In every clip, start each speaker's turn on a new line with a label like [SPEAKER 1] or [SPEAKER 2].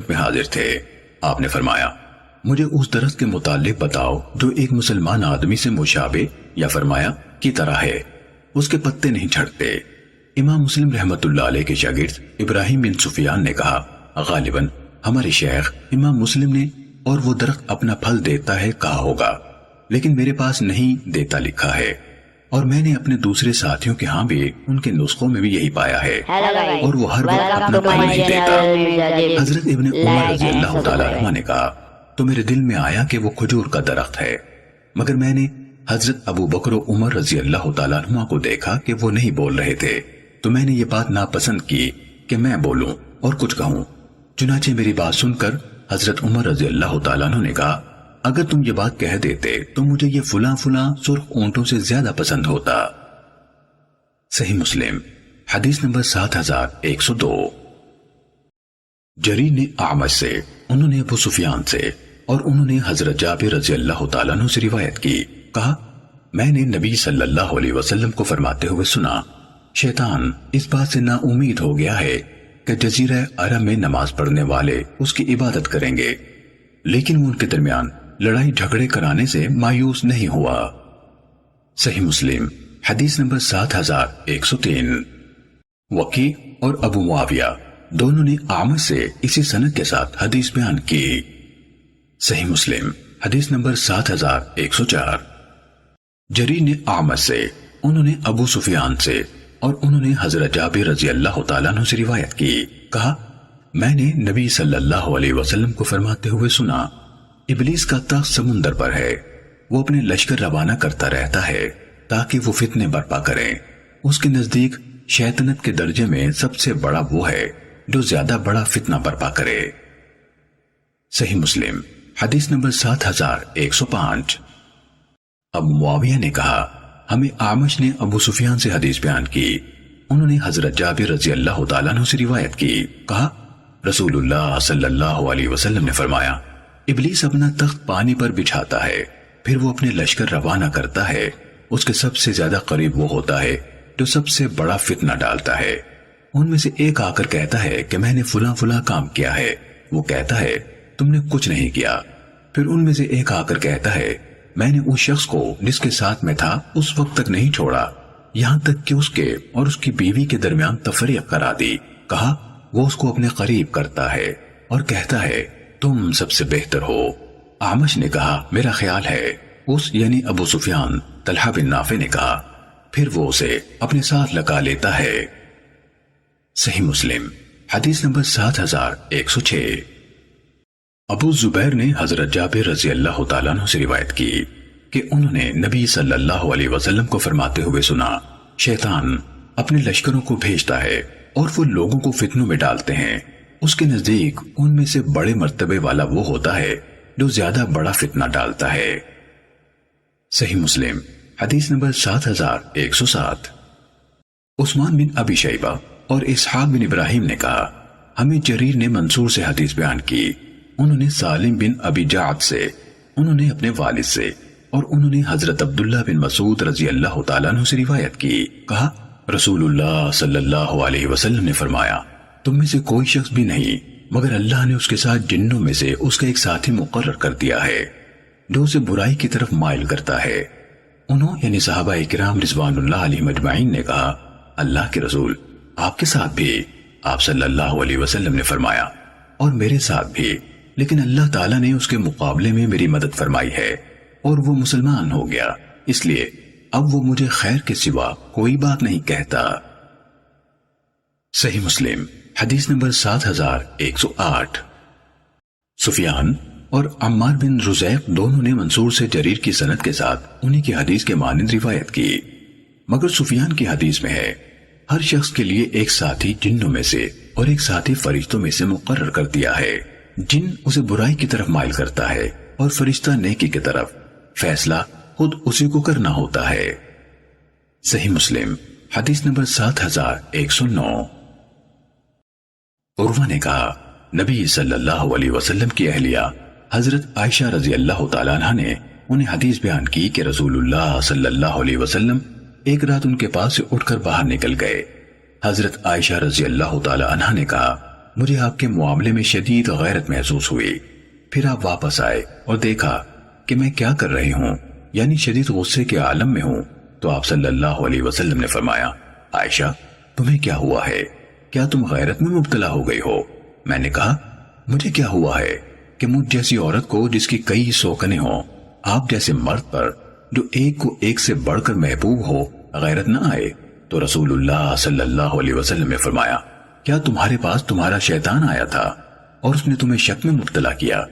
[SPEAKER 1] خدمت میں حاضر تھے۔ آپ نے فرمایا مجھے اس درخت کے متعلق بتاؤ جو ایک مسلمان آدمی سے مشابہ یا فرمایا کی طرح ہے، اس کے پتے نہیں جھڑتے۔ امام مسلم رحمت اللہ علیہ کے شاگرد ابراہیم بن سفیان نے کہا غالباً ہمارے شیخ امام مسلم نے اور وہ درخت اپنا پھل دیتا ہے کہا ہوگا، لیکن میرے پاس نہیں دیتا لکھا ہے، اور میں نے اپنے دوسرے ساتھیوں کے ہاں بھی ان کے نسخوں میں بھی یہی پایا ہے، اور وہ ہر وقت اپنا پھل نہیں دیتا۔ حضرت ابن عمر رضی اللہ تعالیٰ عنہ نے کہا تو میرے دل میں آیا کہ وہ کھجور کا درخت ہے، مگر میں نے حضرت ابو بکر و عمر رضی اللہ تعالیٰ عنہ کو دیکھا کہ وہ نہیں بول رہے تھے، تو میں نے یہ بات ناپسند کی کہ میں بولوں اور کچھ کہوں۔ چنانچہ میری بات سن کر حضرت عمر رضی اللہ تعالیٰ عنہ نے کہا اگر تم یہ بات کہہ دیتے تو مجھے یہ فلاں فلاں سرخ اونٹوں سے زیادہ پسند ہوتا۔ صحیح مسلم حدیث نمبر 7102۔ جریر نے اعمش سے، انہوں نے ابو سفیان سے، اور انہوں نے حضرت جابر رضی اللہ تعالیٰ عنہ سے روایت کی، کہا میں نے نبی صلی اللہ علیہ وسلم کو فرماتے ہوئے سنا شیطان اس بات سے نا امید ہو گیا ہے کہ جزیرہ عرب میں نماز پڑھنے والے اس کی عبادت کریں گے، لیکن وہ ان کے درمیان لڑائی جھگڑے کرانے سے مایوس نہیں ہوا۔ صحیح مسلم حدیث نمبر 7103۔ وکی اور ابو معاویہ دونوں نے اعمش سے اسی سند کے ساتھ حدیث بیان کی۔ صحیح مسلم حدیث نمبر 7104۔ جریر نے اعمش سے، انہوں نے ابو سفیان سے، اور انہوں نے حضرت جابر رضی اللہ تعالیٰ عنہ سے روایت کی، کہا میں نے نبی صلی اللہ علیہ وسلم کو فرماتے ہوئے سنا ابلیس کا تخت سمندر پر ہے، وہ اپنے لشکر روانہ کرتا رہتا ہے تاکہ وہ فتنے برپا کریں، اس کے نزدیک شیطنت کے درجے میں سب سے بڑا وہ ہے جو زیادہ بڑا فتنہ برپا کرے۔ صحیح مسلم حدیث نمبر 7105۔ ابو معاویہ نے کہا ہمیں اعمش نے ابو سفیان سے حدیث بیان کی، انہوں نے حضرت جابر رضی اللہ تعالیٰ عنہ سے روایت کی، کہا رسول اللہ صلی اللہ علیہ وسلم نے فرمایا ابلیس اپنا تخت پانی پر بچھاتا ہے، پھر وہ اپنے لشکر روانہ کرتا ہے، اس کے سب سے زیادہ قریب وہ ہوتا ہے جو سب سے بڑا فتنہ ڈالتا ہے، ان میں سے ایک آ کر کہتا ہے کہ میں نے فلاں فلاں کام کیا ہے، وہ کہتا ہے تم نے کچھ نہیں کیا، پھر ان میں سے ایک آ کر کہتا ہے میں نے اس شخص کو جس کے ساتھ میں تھا اس وقت تک نہیں چھوڑا یہاں تک کہ اس کے اور اس کی بیوی کے درمیان تفریق کرا دی، کہا وہ اس کو اپنے قریب کرتا ہے اور کہتا ہے تم سب سے بہتر ہو۔ اعمش نے کہا میرا خیال ہے اس یعنی ابو سفیان طلحہ بن نافع نے کہا پھر وہ اسے اپنے ساتھ لگا لیتا ہے۔ صحیح مسلم حدیث نمبر 7106۔ ابو زبیر نے حضرت جابر رضی اللہ تعالیٰ عنہ سے روایت کی کہ انہوں نے نبی صلی اللہ علیہ وسلم کو فرماتے ہوئے سنا شیطان اپنے لشکروں کو بھیجتا ہے اور وہ لوگوں کو فتنوں میں ڈالتے ہیں، اس کے نزدیک ان میں سے بڑے مرتبے والا وہ ہوتا ہے جو زیادہ بڑا فتنہ ڈالتا ہے۔ صحیح مسلم حدیث نمبر 7107۔ عثمان بن ابی شیبہ اور اسحاق بن ابراہیم نے کہا ہمیں جریر نے منصور سے حدیث بیان کی، انہوں نے سالم بن ابی جعد سے، انہوں نے اپنے والد سے، اور انہوں نے حضرت عبداللہ بن مسعود رضی اللہ تعالیٰ عنہ سے روایت کی، کہا رسول اللہ صلی اللہ علیہ وسلم نے فرمایا تم میں سے کوئی شخص بھی نہیں مگر اللہ نے اس کے ساتھ جنوں میں سے اس کا ایک ساتھی مقرر کر دیا ہے جو اسے برائی کی طرف مائل کرتا ہے۔ انہوں یعنی صحابہ کرام رضوان اللہ علیہ مجمعین نے کہا اللہ کے رسول آپ کے ساتھ بھی؟ آپ صلی اللہ علیہ وسلم نے فرمایا اور میرے ساتھ بھی، لیکن اللہ تعالیٰ نے اس کے مقابلے میں میری مدد فرمائی ہے اور وہ مسلمان ہو گیا، اس لیے اب وہ مجھے خیر کے سوا کوئی بات نہیں کہتا۔ صحیح مسلم حدیث نمبر 7108۔ سفیان اور عمار بن رزیق دونوں نے منصور سے جریر کی سند کے ساتھ انہی کی حدیث کے مانند روایت کی، مگر سفیان کی حدیث میں ہے ہر شخص کے لیے ایک ساتھی جنوں میں سے اور ایک ساتھی فرشتوں میں سے مقرر کر دیا ہے، جن اسے برائی کی طرف مائل کرتا ہے اور فرشتہ نیکی کی طرف، فیصلہ خود اسی کو کرنا ہوتا ہے۔ صحیح مسلم حدیث نمبر 7109۔ عروہ نے کہا نبی صلی اللہ علیہ وسلم کی اہلیہ حضرت عائشہ رضی اللہ تعالیٰ عنہ نے انہیں حدیث بیان کی کہ رسول اللہ صلی اللہ علیہ وسلم ایک رات ان کے پاس سے اٹھ کر باہر نکل گئے۔ حضرت عائشہ رضی اللہ تعالیٰ عنہ نے کہا مجھے آپ کے معاملے میں شدید غیرت محسوس ہوئی۔ پھر آپ واپس آئے اور دیکھا کہ میں کیا کر رہی ہوں، یعنی شدید غصے کے عالم میں ہوں۔ تو آپ صلی اللہ علیہ وسلم نے فرمایا، عائشہ تمہیں کیا ہوا ہے؟ کیا تم غیرت میں مبتلا ہو گئی ہو؟ میں نے کہا، مجھے کیا ہوا ہے کہ مجھ جیسی عورت کو جس کی کئی سوکنے ہوں، آپ جیسے مرد پر جو ایک کو ایک سے بڑھ کر محبوب ہو، غیرت نہ آئے؟ تو رسول اللہ صلی اللہ علیہ وسلم نے فرمایا، کیا تمہارے پاس تمہارا شیطان آیا تھا اور اس نے تمہیں شک میں مبتلا کیا؟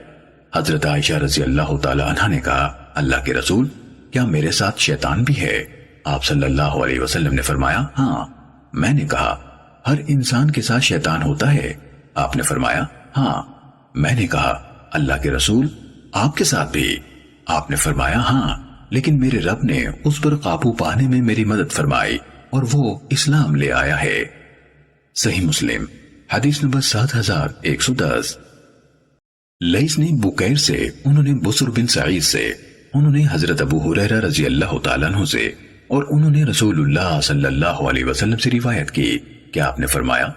[SPEAKER 1] حضرت عائشہ رضی اللہ تعالی عنہا نے کہا، اللہ کے رسول، کیا میرے ساتھ شیطان بھی ہے؟ آپ صلی اللہ علیہ وسلم نے فرمایا، ہاں۔ میں نے کہا، ہر انسان کے ساتھ شیطان ہوتا ہے؟ آپ نے فرمایا، ہاں۔ میں نے کہا، اللہ کے رسول، آپ کے ساتھ بھی؟ آپ نے فرمایا، ہاں، لیکن میرے رب نے اس پر قابو پانے میں میری مدد فرمائی اور وہ اسلام لے آیا ہے۔ صحیح مسلم حدیث نمبر 7110۔ لیث نے بکیر سے، انہوں نے بسر بن سعید سے، انہوں نے حضرت ابو ہریرہ رضی اللہ تعالیٰ عنہ سے، اور انہوں نے رسول اللہ صلی اللہ علیہ وسلم سے روایت کی کہ آپ نے فرمایا،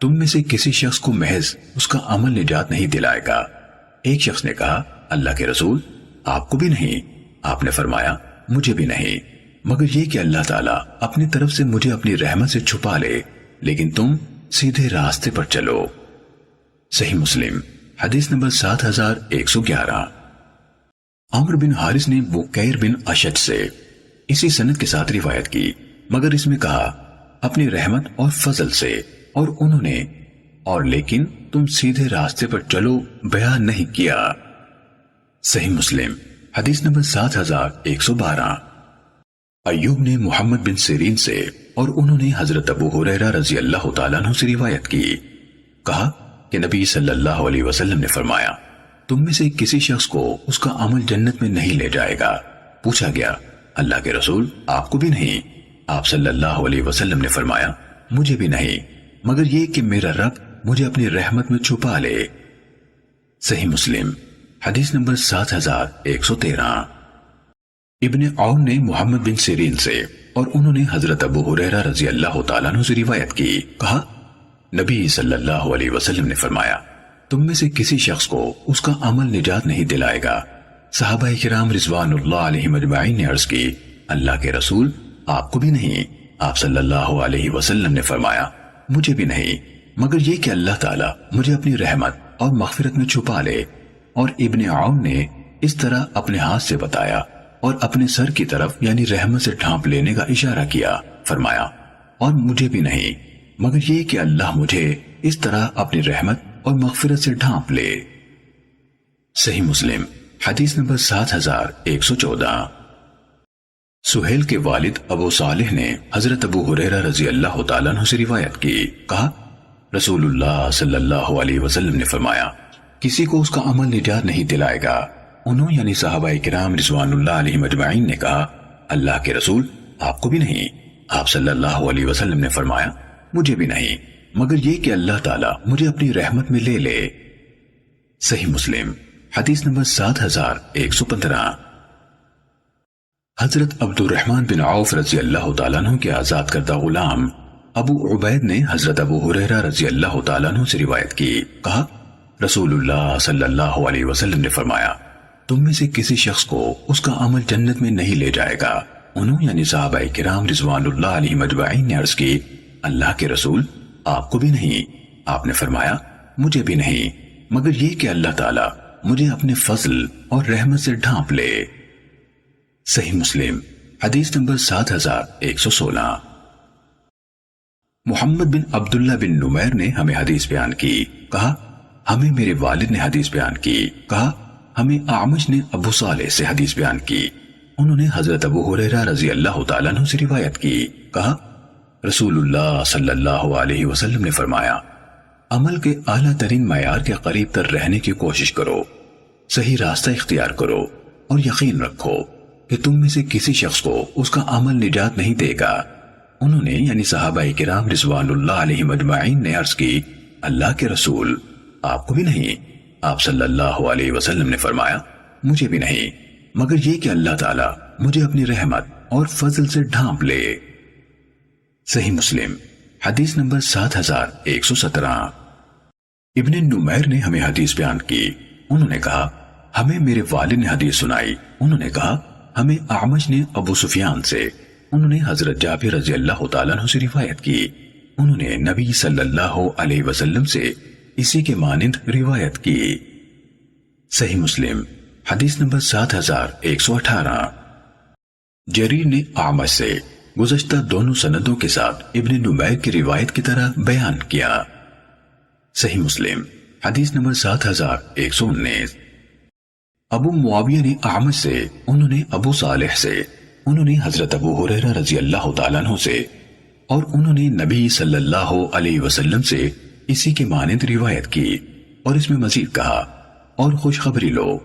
[SPEAKER 1] تم میں سے کسی شخص کو محض اس کا عمل نجات نہیں دلائے گا۔ ایک شخص نے کہا، اللہ کے رسول، آپ کو بھی نہیں؟ آپ نے فرمایا، مجھے بھی نہیں، مگر یہ کہ اللہ تعالیٰ اپنی طرف سے مجھے اپنی رحمت سے چھپا لے، لیکن تم سیدھے راستے پر چلو۔ صحیح مسلم حدیث نمبر 7111۔ عمر بن حارث نے بکیر بن اشج سے اسی سند کے ساتھ روایت کی، مگر اس میں کہا، اپنی رحمت اور فضل سے، اور انہوں نے اور لیکن تم سیدھے راستے پر چلو بیان نہیں کیا۔ صحیح مسلم حدیث نمبر 7112۔ ایوب نے محمد بن سیرین سے، اور انہوں نے حضرت ابو ہریرہ رضی اللہ تعالیٰ عنہ سے روایت کی، کہا کہ نبی صلی اللہ علیہ وسلم نے فرمایا، تم میں سے کسی شخص کو اس کا عمل جنت میں نہیں لے جائے گا۔ پوچھا گیا، اللہ کے رسول، آپ کو بھی نہیں؟ آپ صلی اللہ علیہ وسلم نے فرمایا، مجھے بھی نہیں، مگر یہ کہ میرا رب مجھے اپنی رحمت میں چھپا لے۔ صحیح مسلم حدیث نمبر 7113۔ ابن عون نے محمد بن سیرین سے، اور انہوں نے حضرت ابو ہریرہ رضی اللہ تعالیٰ عنہ سے روایت کی، کہا نبی صلی اللہ علیہ وسلم نے فرمایا، تم میں سے کسی شخص کو اس کا عمل نجات نہیں دلائے گا۔ صحابہ کرام رضوان اللہ علیہم اجمعین نے عرض کی، اللہ کے رسول، آپ کو بھی نہیں؟ آپ صلی اللہ علیہ وسلم نے فرمایا، مجھے بھی نہیں، مگر یہ کہ اللہ تعالیٰ مجھے اپنی رحمت اور مغفرت میں چھپا لے۔ اور ابن عون نے اس طرح اپنے ہاتھ سے بتایا اور اپنے سر کی طرف یعنی رحمت سے ڈھانپ لینے کا اشارہ کیا، فرمایا، اور مجھے بھی نہیں، مگر یہ کہ اللہ مجھے اس طرح اپنی رحمت اور مغفرت سے ڈھانپ لے۔ صحیح مسلم حدیث نمبر 7114۔ سہیل کے والد ابو صالح نے حضرت ابو ہریرہ رضی اللہ تعالیٰ عنہ سے روایت کی، کہا رسول اللہ صلی اللہ علیہ وسلم نے فرمایا، کسی کو اس کا عمل نجات نہیں دلائے گا۔ انہوں یعنی صحابہ کرام رضوان اللہ علیہم اجمعین نے کہا، اللہ کے رسول، آپ کو بھی نہیں؟ آپ صلی اللہ علیہ وسلم نے فرمایا، مجھے بھی نہیں، مگر یہ کہ اللہ تعالیٰ مجھے اپنی رحمت میں لے لے۔ صحیح مسلم حدیث نمبر 7115۔ حضرت عبد الرحمن بن عوف رضی اللہ تعالیٰ عنہ کے آزاد کردہ غلام ابو عبید نے حضرت ابو ہریرہ رضی اللہ تعالیٰ عنہ سے روایت کی، کہا رسول اللہ صلی اللہ علیہ وسلم نے فرمایا، تم میں سے کسی شخص کو اس کا عمل جنت میں نہیں لے جائے گا۔ انہوں یعنی صحابہ کرام رضوان اللہ علیہم اجمعین نے عرض کی، اللہ کے رسول، آپ کو بھی نہیں؟ آپ نے فرمایا، مجھے بھی نہیں، مگر یہ کہ اللہ تعالیٰ مجھے اپنے فضل اور رحمت سے ڈھانپ لے۔ صحیح مسلم حدیث نمبر 7116۔ محمد بن عبداللہ بن نمیر نے ہمیں حدیث بیان کی، کہا ہمیں میرے والد نے حدیث بیان کی، کہا ہمیں اعمش نے ابو صالح سے حدیث بیان کی، انہوں نے حضرت ابو ہریرہ رضی اللہ تعالیٰ عنہ سے روایت کی، کہا رسول اللہ صلی اللہ علیہ وسلم نے فرمایا، عمل کے اعلیٰ ترین معیار کے قریب تر رہنے کی کوشش کرو، صحیح راستہ اختیار کرو، اور یقین رکھو کہ تم میں سے کسی شخص کو اس کا عمل نجات نہیں دے گا۔ انہوں نے یعنی صحابہ کرام رضوان اللہ علیہم اجمعین نے عرض کی، اللہ کے رسول، آپ کو بھی نہیں؟ آپ صلی اللہ علیہ وسلم نے فرمایا، مجھے بھی نہیں، مگر یہ کہ اللہ تعالیٰ مجھے اپنی رحمت اور فضل سے ڈھانپ لے۔ صحیح مسلم حدیث نمبر 7117۔ ابن نمیر نے ہمیں حدیث بیان کی، انہوں نے کہا ہمیں میرے والد نے حدیث سنائی، انہوں نے کہا ہمیں اعمش نے ابو سفیان سے، انہوں نے حضرت جابر رضی اللہ تعالیٰ عنہ سے روایت کی، انہوں نے نبی صلی اللہ علیہ وسلم سے اسی کے مانند روایت کی۔ صحیح مسلم حدیث نمبر 7118۔ جریر نے اعمش سے گزشتہ دونوں سندوں کے ساتھ ابن نمیر کی روایت کی طرح بیان کیا۔ صحیح مسلم حدیث نمبر 7119۔ ابو معاویہ نے اعمش سے، انہوں نے ابو صالح سے، انہوں نے حضرت ابو ہریرہ رضی اللہ تعالیٰ عنہ سے، اور انہوں نے نبی صلی اللہ علیہ وسلم سے اسی کے مانند روایت کی، اور اس میں مزید کہا اور خوشخبری لو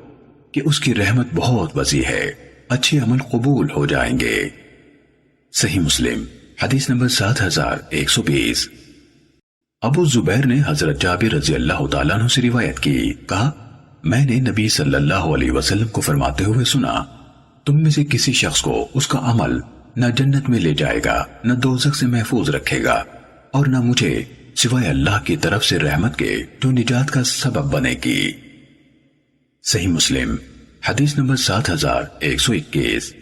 [SPEAKER 1] کہ اس کی رحمت بہت وسیع ہے، اچھے عمل قبول ہو جائیں گے۔ صحیح مسلم حدیث نمبر 7120۔ ابو زبیر نے حضرت جابر رضی اللہ تعالیٰ عنہ سے روایت کی، کہا میں نے نبی صلی اللہ علیہ وسلم کو فرماتے ہوئے سنا، تم میں سے کسی شخص کو اس کا عمل نہ جنت میں لے جائے گا، نہ دوزخ سے محفوظ رکھے گا، اور نہ مجھے سوائے اللہ کی طرف سے رحمت کے جو نجات کا سبب بنے گی۔ صحیح مسلم حدیث نمبر 7121۔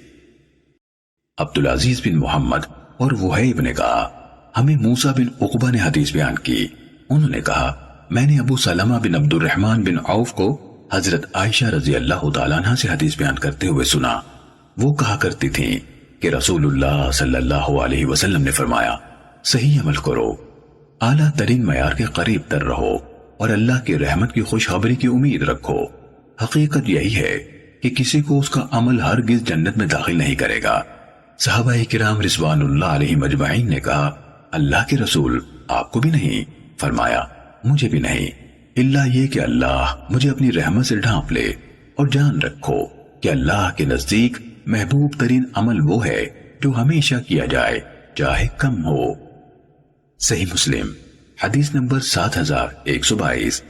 [SPEAKER 1] عبدالعزیز بن محمد اور وہیب نے کہا ہمیں موسیٰ بن عقبہ نے حدیث بیان کی، انہوں نے کہا میں نے ابو سلمہ بن عبد الرحمن بن عوف کو حضرت عائشہ رضی اللہ تعالیٰ عنہ سے حدیث بیان کرتے ہوئے سنا، وہ کہا کرتی تھیں کہ رسول اللہ صلی اللہ علیہ وسلم نے فرمایا صحیح عمل کرو، اعلیٰ ترین معیار کے قریب تر رہو، اور اللہ کی رحمت کی خوشخبری کی امید رکھو۔ حقیقت یہی ہے کہ کسی کو اس کا عمل ہرگز جنت میں داخل نہیں کرے گا۔ صحابہ کرام رضوان اللہ علیہ مجمعین نے کہا اللہ کے رسول آپ کو بھی نہیں؟ فرمایا مجھے بھی نہیں، الا یہ کہ اللہ مجھے اپنی رحمت سے ڈھانپ لے، اور جان رکھو کہ اللہ کے نزدیک محبوب ترین عمل وہ ہے جو ہمیشہ کیا جائے چاہے کم ہو۔ صحیح مسلم حدیث نمبر 7122۔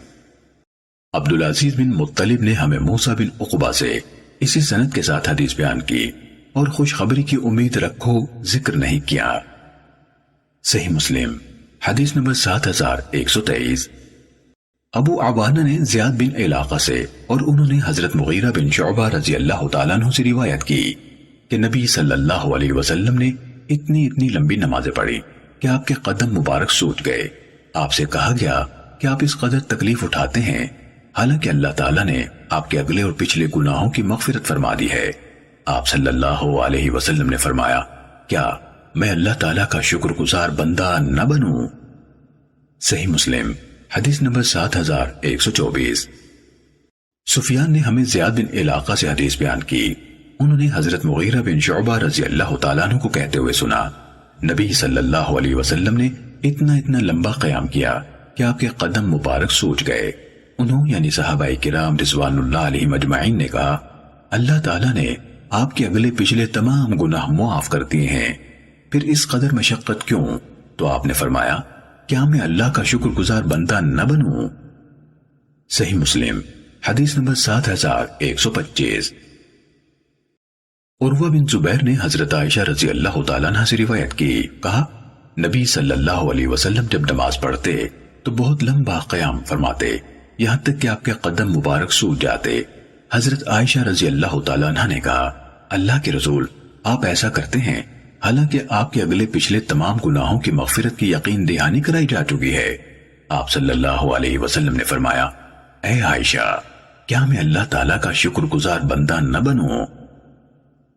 [SPEAKER 1] عبدالعزیز بن مطلب نے ہمیں موسیٰ بن عقبہ سے اسی سند کے ساتھ حدیث بیان کی، اور خوشخبری کی امید رکھو ذکر نہیں کیا۔ صحیح مسلم حدیث نمبر 7123۔ ابو عوانہ نے زیاد بن علاقہ سے، اور انہوں نے حضرت مغیرہ بن شعبہ رضی اللہ تعالیٰ عنہ سے روایت کی کہ نبی صلی اللہ علیہ وسلم نے اتنی لمبی نمازیں پڑھی کہ آپ کے قدم مبارک سوج گئے۔ آپ سے کہا گیا کہ آپ اس قدر تکلیف اٹھاتے ہیں، حالانکہ اللہ تعالیٰ نے آپ کے اگلے اور پچھلے گناہوں کی مغفرت فرما دی ہے۔ آپ صلی اللہ علیہ وسلم نے فرمایا کیا میں اللہ تعالیٰ کا شکر گزار بندہ نہ بنوں؟ صحیح مسلم حدیث نمبر 7124۔ سفیان نے ہمیں زیاد بن علاقہ سے حدیث بیان کی، انہوں نے حضرت مغیرہ بن شعبہ رضی اللہ تعالیٰ عنہ کو کہتے ہوئے سنا نبی صلی اللہ علیہ وسلم نے اتنا لمبا قیام کیا کہ آپ کے قدم مبارک سوج گئے۔ انہوں یعنی صحابہ کرام رضوان اللہ علیہ مجمعین نے کہا اللہ تعالیٰ نے آپ کے اگلے پچھلے تمام گناہ معاف کر دیے ہیں، پھر اس قدر مشقت کیوں؟ تو آپ نے فرمایا کیا میں اللہ کا شکر گزار بندہ نہ بنوں؟ صحیح مسلم حدیث نمبر 7125۔ عروہ بن زبیر نے حضرت عائشہ رضی اللہ تعالیٰ عنہ سے روایت کی، کہا نبی صلی اللہ علیہ وسلم جب نماز پڑھتے تو بہت لمبا قیام فرماتے، یہاں تک کہ آپ کے قدم مبارک سوج جاتے۔ حضرت عائشہ رضی اللہ تعالیٰ عنہ نے کہا اللہ کے رسول آپ ایسا کرتے ہیں حالانکہ آپ کے اگلے پچھلے تمام گناہوں کی مغفرت کی یقین دہانی کرائی جا چکی ہے۔ آپ صلی اللہ علیہ وسلم نے فرمایا اے عائشہ کیا میں اللہ تعالیٰ کا شکر گزار بندہ نہ بنوں؟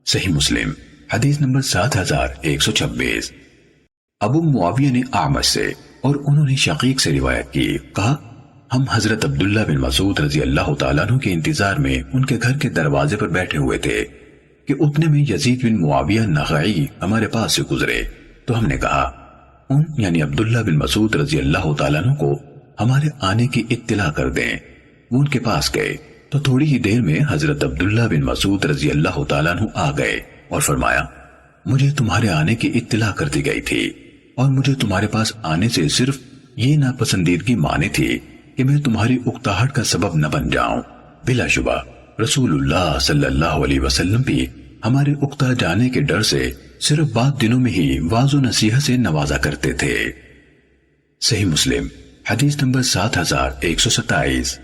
[SPEAKER 1] صحیح مسلم حدیث نمبر 7126۔ ابو معاویہ نے اعمش سے، اور انہوں نے شقیق سے روایت کی، کہا ہم حضرت عبداللہ بن مسعود رضی اللہ تعالیٰ عنہ کے انتظار میں ان کے گھر کے دروازے پر بیٹھے ہوئے تھے کہ اتنے میں یزید بن معاویہ نخعی ہمارے پاس سے گزرے، تو ہم نے کہا ان یعنی عبداللہ بن مسعود رضی اللہ تعالیٰ عنہ کو ہمارے آنے کی اطلاع کر دیں۔ وہ ان کے پاس گئے تو تھوڑی ہی دیر میں حضرت عبداللہ بن مسعود رضی اللہ تعالیٰ عنہ آ گئے اور فرمایا مجھے تمہارے آنے کی اطلاع کر دی گئی تھی، اور مجھے تمہارے پاس آنے سے صرف یہ ناپسندیدگی مانی تھی کہ میں تمہاری اکتاہٹ کا سبب نہ بن جاؤں۔ بلا شبہ رسول اللہ صلی اللہ علیہ وسلم بھی ہمارے اکتا جانے کے ڈر سے صرف بعض دنوں میں ہی واضح و نصیحت سے نوازا کرتے تھے۔ صحیح مسلم حدیث نمبر 7127۔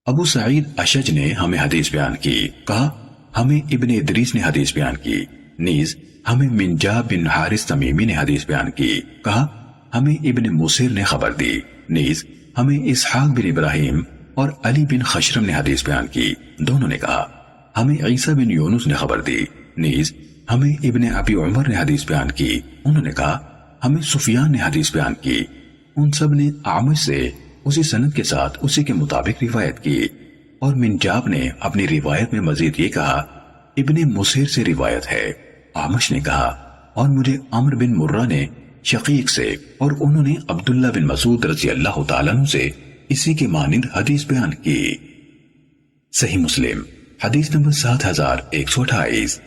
[SPEAKER 1] ابو سعید اشج نے ہمیں حدیث بیان کی، کہا ہمیں ابن ادریس نے حدیث بیان کی، نیز ہمیں منجاب بن حارث تمیمی نے حدیث بیان کی، کہا ہمیں ابن مسیر نے خبر دی، نیز ہمیں اسحاق بن ابراہیم اور علی بن خشرم نے حدیث بیان کی، دونوں نے کہا ہمیں عیسیٰ بن یونس نے خبر دی، نیز ہمیں ابن ابی عمر نے حدیث بیان کی، انہوں نے کہا ہمیں سفیان نے حدیث بیان کی، ان سب نے اعمش سے اسی سند کے ساتھ اسی کے مطابق روایت کی، اور منجاب نے اپنی روایت میں مزید یہ کہا ابن مسیر سے روایت ہے، اعمش نے کہا اور مجھے عمرو بن مرہ نے شقیق سے اور انہوں نے عبداللہ بن مسعود رضی اللہ تعالیٰ عنہ سے اسی کے مانند حدیث بیان کی۔ صحیح مسلم حدیث نمبر 7128۔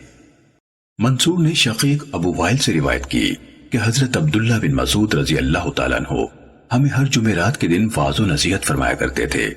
[SPEAKER 1] منصور نے شقیق ابو وائل سے روایت کی کہ حضرت عبداللہ بن مسعود رضی اللہ تعالیٰ عنہ ہمیں ہر جمعرات کے دن واعظ و نصیحت فرمایا کرتے تھے،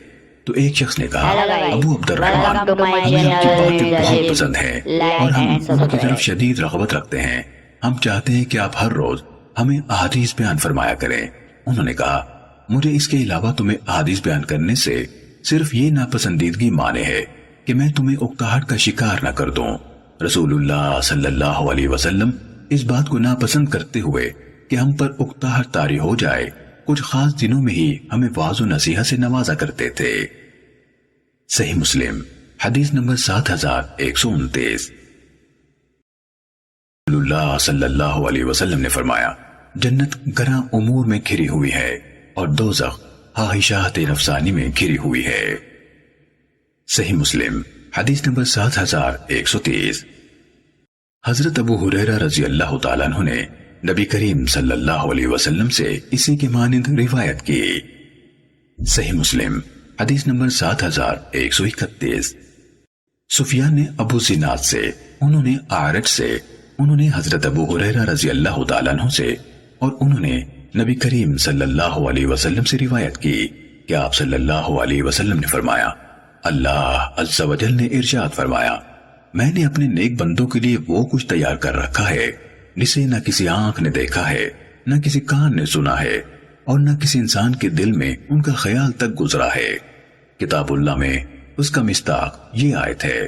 [SPEAKER 1] تو ایک شخص نے کہا ابو عبد الرحمن ہمیں آپ کی باتیں بہت پسند ہیں اور ہم ان کی طرف شدید رغبت رکھتے ہیں، ہم چاہتے ہیں کہ آپ ہر روز ہمیں احادیث بیان فرمایا کریں۔ انہوں نے کہا مجھے اس کے علاوہ تمہیں احادیث بیان کرنے سے صرف یہ ناپسندیدگی مانے ہے کہ میں تمہیں اکتاہٹ کا شکار نہ کر دوں۔ رسول اللہ صلی اللہ علیہ وسلم اس بات کو ناپسند کرتے ہوئے کہ ہم پر اکتاہٹ طاری ہو جائے کچھ خاص دنوں میں ہی ہمیں واعظ و نصیحت سے نوازا کرتے تھے۔ صحیح مسلم حدیث نمبر 7129۔ رسول اللہ صلی اللہ علیہ وسلم نے فرمایا جنت گراں امور میں گھری ہوئی ہے اور دوزخ خواہشات نفسانی میں گھری ہوئی ہے۔ صحیح مسلم حدیث نمبر 7130۔ حضرت ابو ہریرہ رضی اللہ تعالیٰ عنہ نے نبی کریم صلی اللہ علیہ وسلم سے اسی کے مانند روایت کی۔ صحیح مسلم حدیث نمبر 7131۔ سفیان نے ابو زناد سے، انہوں نے اعرج سے، انہوں نے حضرت ابو ہریرہ رضی اللہ تعالیٰ عنہ سے اور انہوں نے نبی کریم صلی اللہ علیہ وسلم سے روایت کی کہ آپ صلی اللہ علیہ وسلم نے فرمایا اللہ عز و جل نے ارشاد فرمایا میں نے اپنے نیک بندوں کے لیے وہ کچھ تیار کر رکھا ہے جسے نہ کسی آنکھ نے دیکھا ہے، نہ کسی کان نے سنا ہے اور نہ کسی انسان کے دل میں ان کا خیال تک گزرا ہے۔ کتاب اللہ میں اس کا مصداق یہ آیت ہے،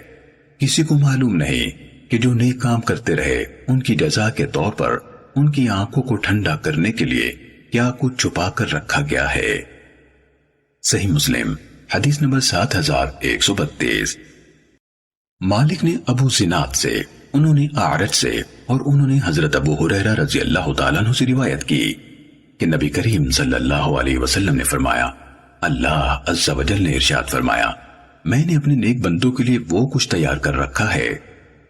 [SPEAKER 1] کسی کو معلوم نہیں کہ جو نیک کام کرتے رہے ان کی جزا کے طور پر ان کی آنکھوں کو ٹھنڈا کرنے کے لیے کیا کچھ چھپا کر رکھا گیا ہے۔ صحیح مسلم حدیث نمبر 7132۔ مالک نے ابو زناد سے، انہوں نے اعرج سے اور انہوں نے حضرت ابو ہریرہ رضی اللہ تعالیٰ عنہ سے روایت کی کہ نبی کریم صلی اللہ علیہ وسلم نے فرمایا اللہ عز و جل نے ارشاد فرمایا میں نے اپنے نیک بندوں کے لیے وہ کچھ تیار کر رکھا ہے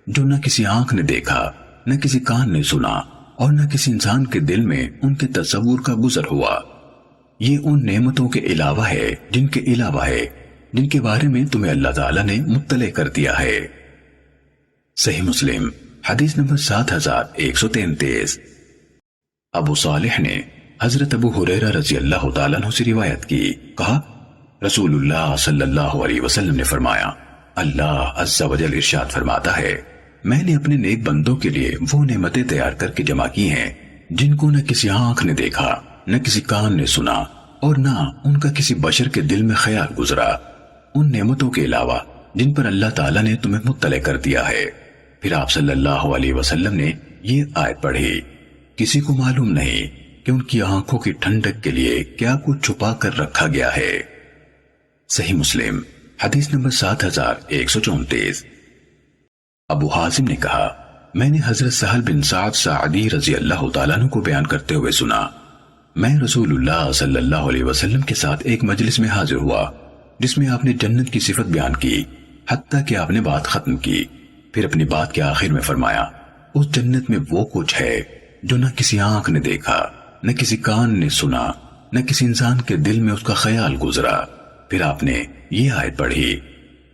[SPEAKER 1] جو نہ کسی آنکھ نے دیکھا، نہ کسی کان نے سنا اور نہ کسی انسان کے دل میں ان کے تصور کا گزر ہوا۔ یہ ان نعمتوں کے علاوہ ہے جن کے علاوہ ہے جن کے بارے میں تمہیں اللہ تعالیٰ نے مطلع کر دیا ہے۔ صحیح مسلم حدیث نمبر 7133۔ ابو صالح نے حضرت ابو ہریرہ رضی اللہ تعالیٰ عنہ سے روایت کی، کہا رسول اللہ صلی اللہ علیہ وسلم نے فرمایا اللہ عز و جل ارشاد فرماتا ہے میں نے اپنے نیک بندوں کے لیے وہ نعمتیں تیار کر کے جمع کی ہیں جن کو نہ کسی آنکھ نے دیکھا، نہ کسی کان نے سنا اور نہ ان کا کسی بشر کے دل میں خیال گزرا، ان نعمتوں کے علاوہ جن پر اللہ تعالیٰ نے تمہیں مطلع کر دیا ہے۔ پھر آپ صلی اللہ علیہ وسلم نے یہ آیت پڑھی، کسی کو معلوم نہیں کہ ان کی آنکھوں کی ٹھنڈک کے لیے کیا کچھ چھپا کر رکھا گیا ہے۔ صحیح مسلم حدیث نمبر 7134۔ ابو حازم نے کہا میں نے حضرت سہل بن سعد سعدی رضی اللہ تعالیٰ عنہ کو بیان کرتے ہوئے سنا میں رسول اللہ صلی اللہ علیہ وسلم کے ساتھ ایک مجلس میں حاضر ہوا جس میں آپ نے جنت کی صفت بیان کی حتیٰ کہ آپ نے بات ختم کی، پھر اپنی بات کے آخر میں فرمایا اس جنت میں وہ کچھ ہے جو نہ کسی آنکھ نے دیکھا، نہ کسی کان نے سنا، نہ کسی انسان کے دل میں اس کا خیال گزرا۔ پھر آپ نے یہ آیت پڑھی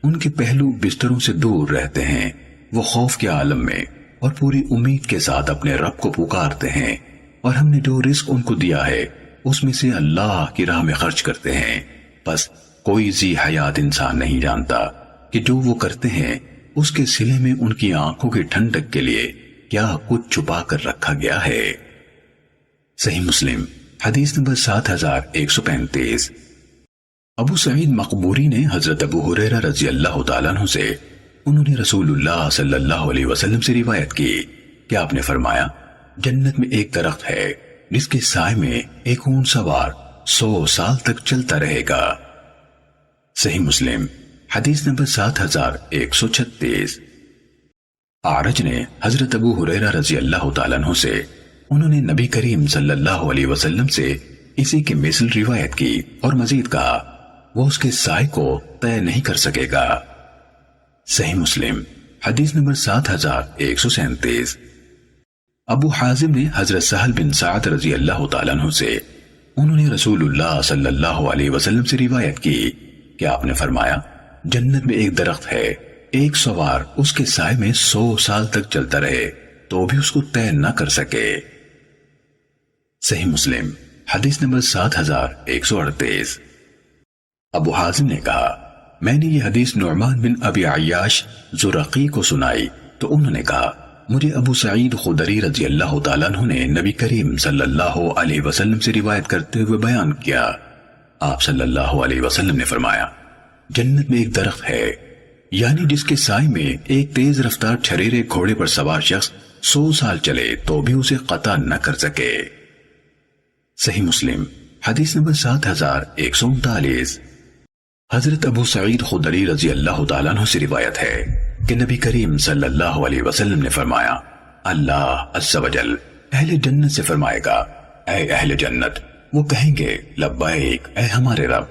[SPEAKER 1] ان کے پہلو بستروں سے دور رہتے ہیں، وہ خوف کے عالم میں اور پوری امید کے ساتھ اپنے رب کو پکارتے ہیں اور ہم نے جو رزق ان کو دیا ہے اس میں سے اللہ کی راہ میں خرچ کرتے ہیں، بس کوئی ذی حیات انسان نہیں جانتا کہ جو وہ کرتے ہیں اس کے سلے میں ان کی آنکھوں کی ٹھنڈک کے لیے کیا کچھ چھپا کر رکھا گیا ہے۔ صحیح مسلم حدیث نمبر 7135۔ ابو سعید مقبوری نے حضرت ابو ہریرہ رضی اللہ تعالیٰ عنہ سے انہوں نے رسول اللہ صلی اللہ علیہ وسلم سے روایت کی کہ آپ نے فرمایا جنت میں ایک درخت ہے جس کے سائے میں ایک اونٹ سوار 100 سال تک چلتا رہے گا۔ صحیح مسلم حدیث نمبر 7136۔ اعرج نے حضرت ابو ہریرہ رضی اللہ تعالیٰ عنہ سے انہوں نے نبی کریم صلی اللہ علیہ وسلم سے اسی کے مثل روایت کی اور مزید کہا وہ اس کے سائے کو طے نہیں کر سکے گا۔ صحیح مسلم حدیث نمبر 7137۔ ابو حازم نے حضرت سہل بن سعد رضی اللہ تعالیٰ عنہ سے انہوں نے رسول اللہ صلی اللہ علیہ وسلم سے روایت کی کہ آپ نے فرمایا جنت میں ایک درخت ہے، ایک سوار اس کے سائے میں 100 سال تک چلتا رہے تو بھی اس کو طے نہ کر سکے۔ صحیح مسلم حدیث نمبر 7138۔ ابو حازم نے کہا میں نے یہ حدیث نعمان بن ابی عیاش زرقی کو سنائی تو انہوں نے کہا مجھے ابو سعید خدری رضی اللہ تعالیٰ عنہ نے نبی کریم صلی اللہ علیہ وسلم سے روایت کرتے ہوئے بیان کیا۔ آپ صلی اللہ علیہ وسلم نے فرمایا جنت میں ایک درخت ہے یعنی جس کے سائے میں ایک تیز رفتار چھریرے گھوڑے پر سوار شخص 100 سال چلے تو بھی اسے قطع نہ کر سکے۔ صحیح مسلم حدیث نمبر 7139۔ حضرت ابو سعید خدری رضی اللہ تعالیٰ عنہ سے روایت ہے کہ نبی کریم صلی اللہ علیہ وسلم نے فرمایا اللہ عز و جل اہل جنت سے فرمائے گا اے اہل جنت، وہ کہیں گے لبیک اے ہمارے رب،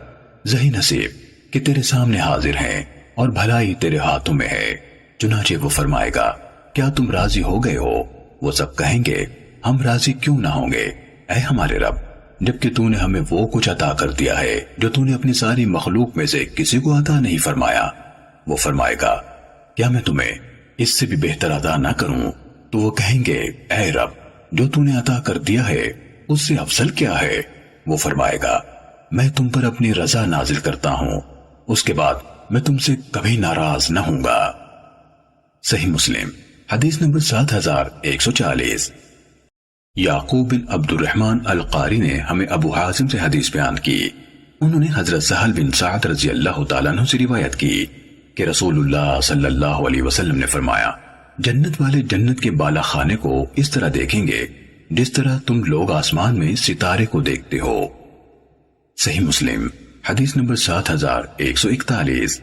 [SPEAKER 1] ذہی نصیب کہ تیرے سامنے حاضر ہیں اور بھلائی تیرے ہاتھوں میں ہے۔ چنانچہ وہ فرمائے گا کیا تم راضی ہو گئے ہو؟ وہ سب کہیں گے ہم راضی کیوں نہ ہوں گے اے ہمارے رب، جبکہ تو نے ہمیں وہ کچھ عطا کر دیا ہے جو تو نے اپنی ساری مخلوق میں سے کسی کو عطا نہیں فرمایا۔ وہ فرمائے گا کیا میں تمہیں اس سے بھی بہتر عطا نہ کروں؟ تو وہ کہیں گے اے رب، جو تو نے عطا کر دیا ہے اس سے افضل کیا ہے؟ وہ فرمائے گا میں تم پر اپنی رضا نازل کرتا ہوں، اس کے بعد میں تم سے کبھی ناراض نہ ہوں گا۔ صحیح مسلم حدیث نمبر 7140۔ یعقوب بن عبد الرحمن القاری نے ہمیں ابو حازم سے حدیث بیان کی، انہوں نے حضرت سہل بن سعد رضی اللہ تعالیٰ عنہ سے روایت کی کہ رسول اللہ صلی اللہ علیہ وسلم نے فرمایا جنت والے جنت کے بالا خانے کو اس طرح دیکھیں گے جس طرح تم لوگ آسمان میں ستارے کو دیکھتے ہو۔ صحیح مسلم حدیث نمبر 7141۔